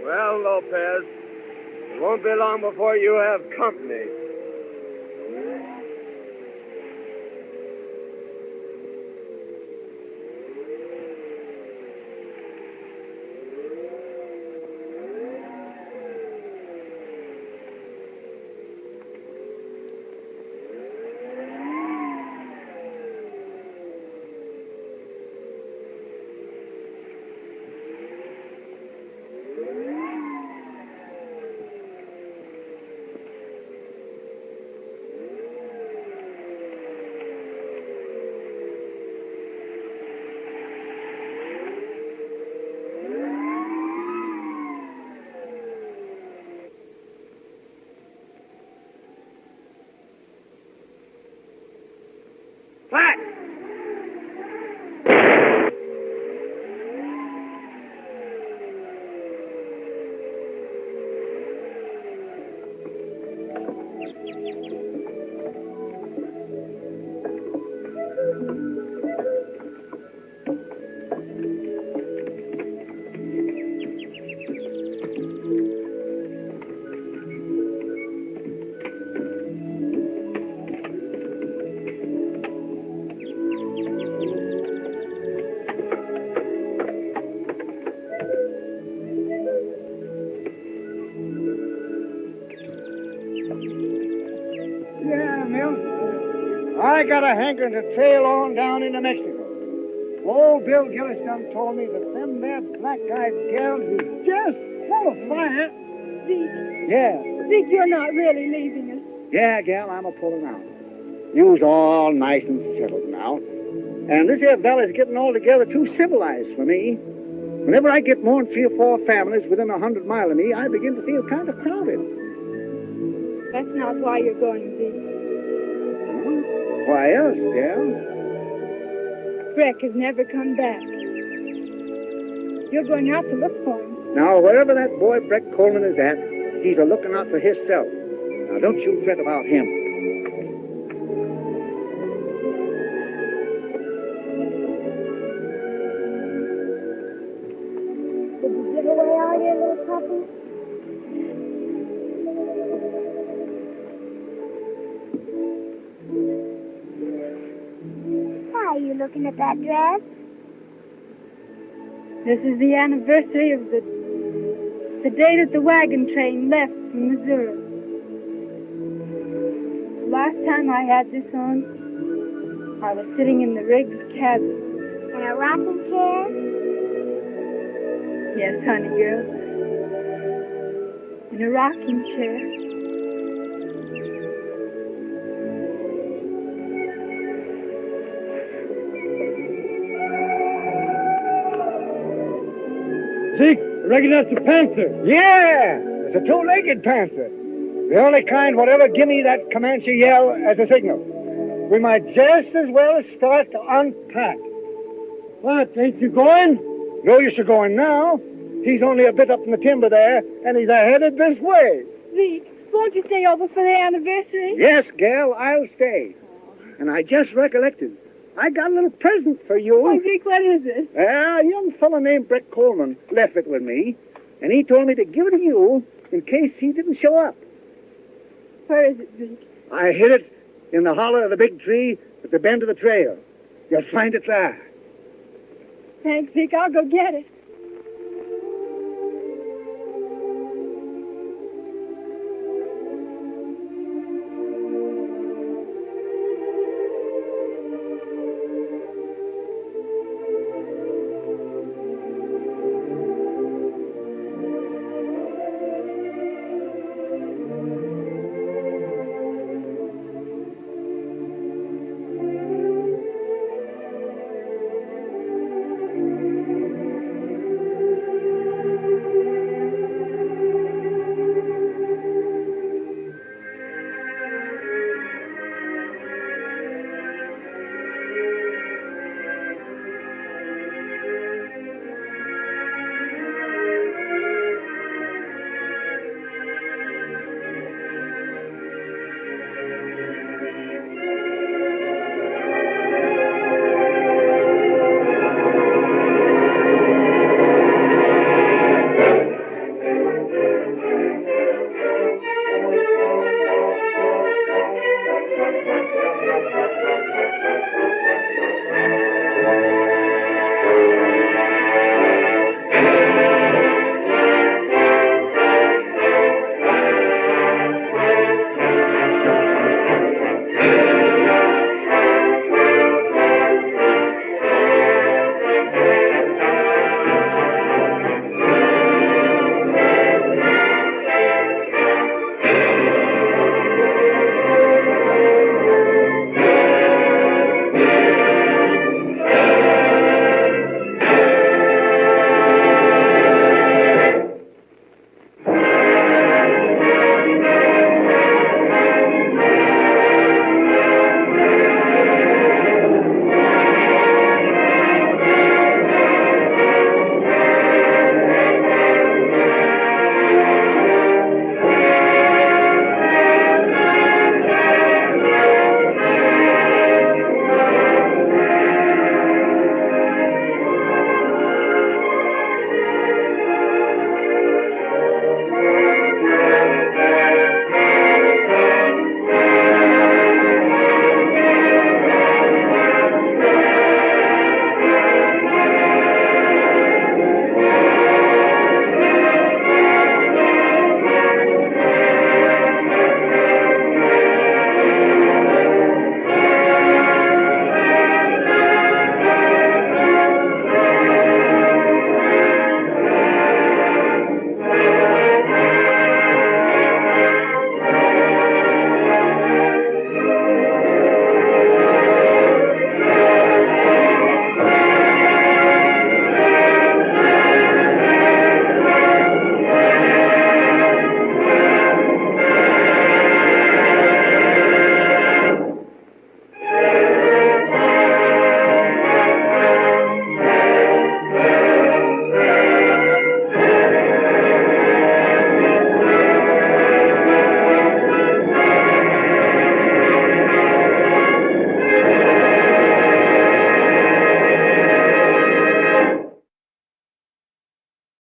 Well, Lopez, it won't be long before you have company. Black! Yeah, Milt. I got a hankering to trail on down into Mexico. Old Bill Gillis done told me that them there black-eyed gals is just full of fire. Zeke. Yeah. Zeke, you're not really leaving us. Yeah, gal, I'm a-pulling out. You's all nice and settled now. And this here fella's getting altogether too civilized for me. Whenever I get more than 3 or 4 families within 100 miles of me, I begin to feel kind of crowded. That's not why you're going, Zeke. Why else, gal? Breck has never come back. You're going out to look for him. Now, wherever that boy Breck Coleman is at, he's a-looking out for himself. Now, don't you fret about him. Did you give away all your little puppies? Why are you looking at that dress? This is the anniversary of the day that the wagon train left from Missouri. The last time I had this on, I was sitting in the Riggs cabin. In a rocking chair? Yes, honey girl. In a rocking chair. Zeke, I reckon that's a panther. Yeah, it's a 2-legged panther. The only kind whatever give me that Comanche yell as a signal. We might just as well start to unpack. What, ain't you going? No use of going now. He's only a bit up in the timber there, and he's headed this way. Zeke, won't you stay over for the anniversary? Yes, gal, I'll stay. And I just recollected. I got a little present for you. Oh, Zeke, what is it? A young fellow named Brett Coleman left it with me, and he told me to give it to you in case he didn't show up. Where is it, Zeke? I hid it in the hollow of the big tree at the bend of the trail. You'll find it there. Thanks, Zeke. I'll go get it.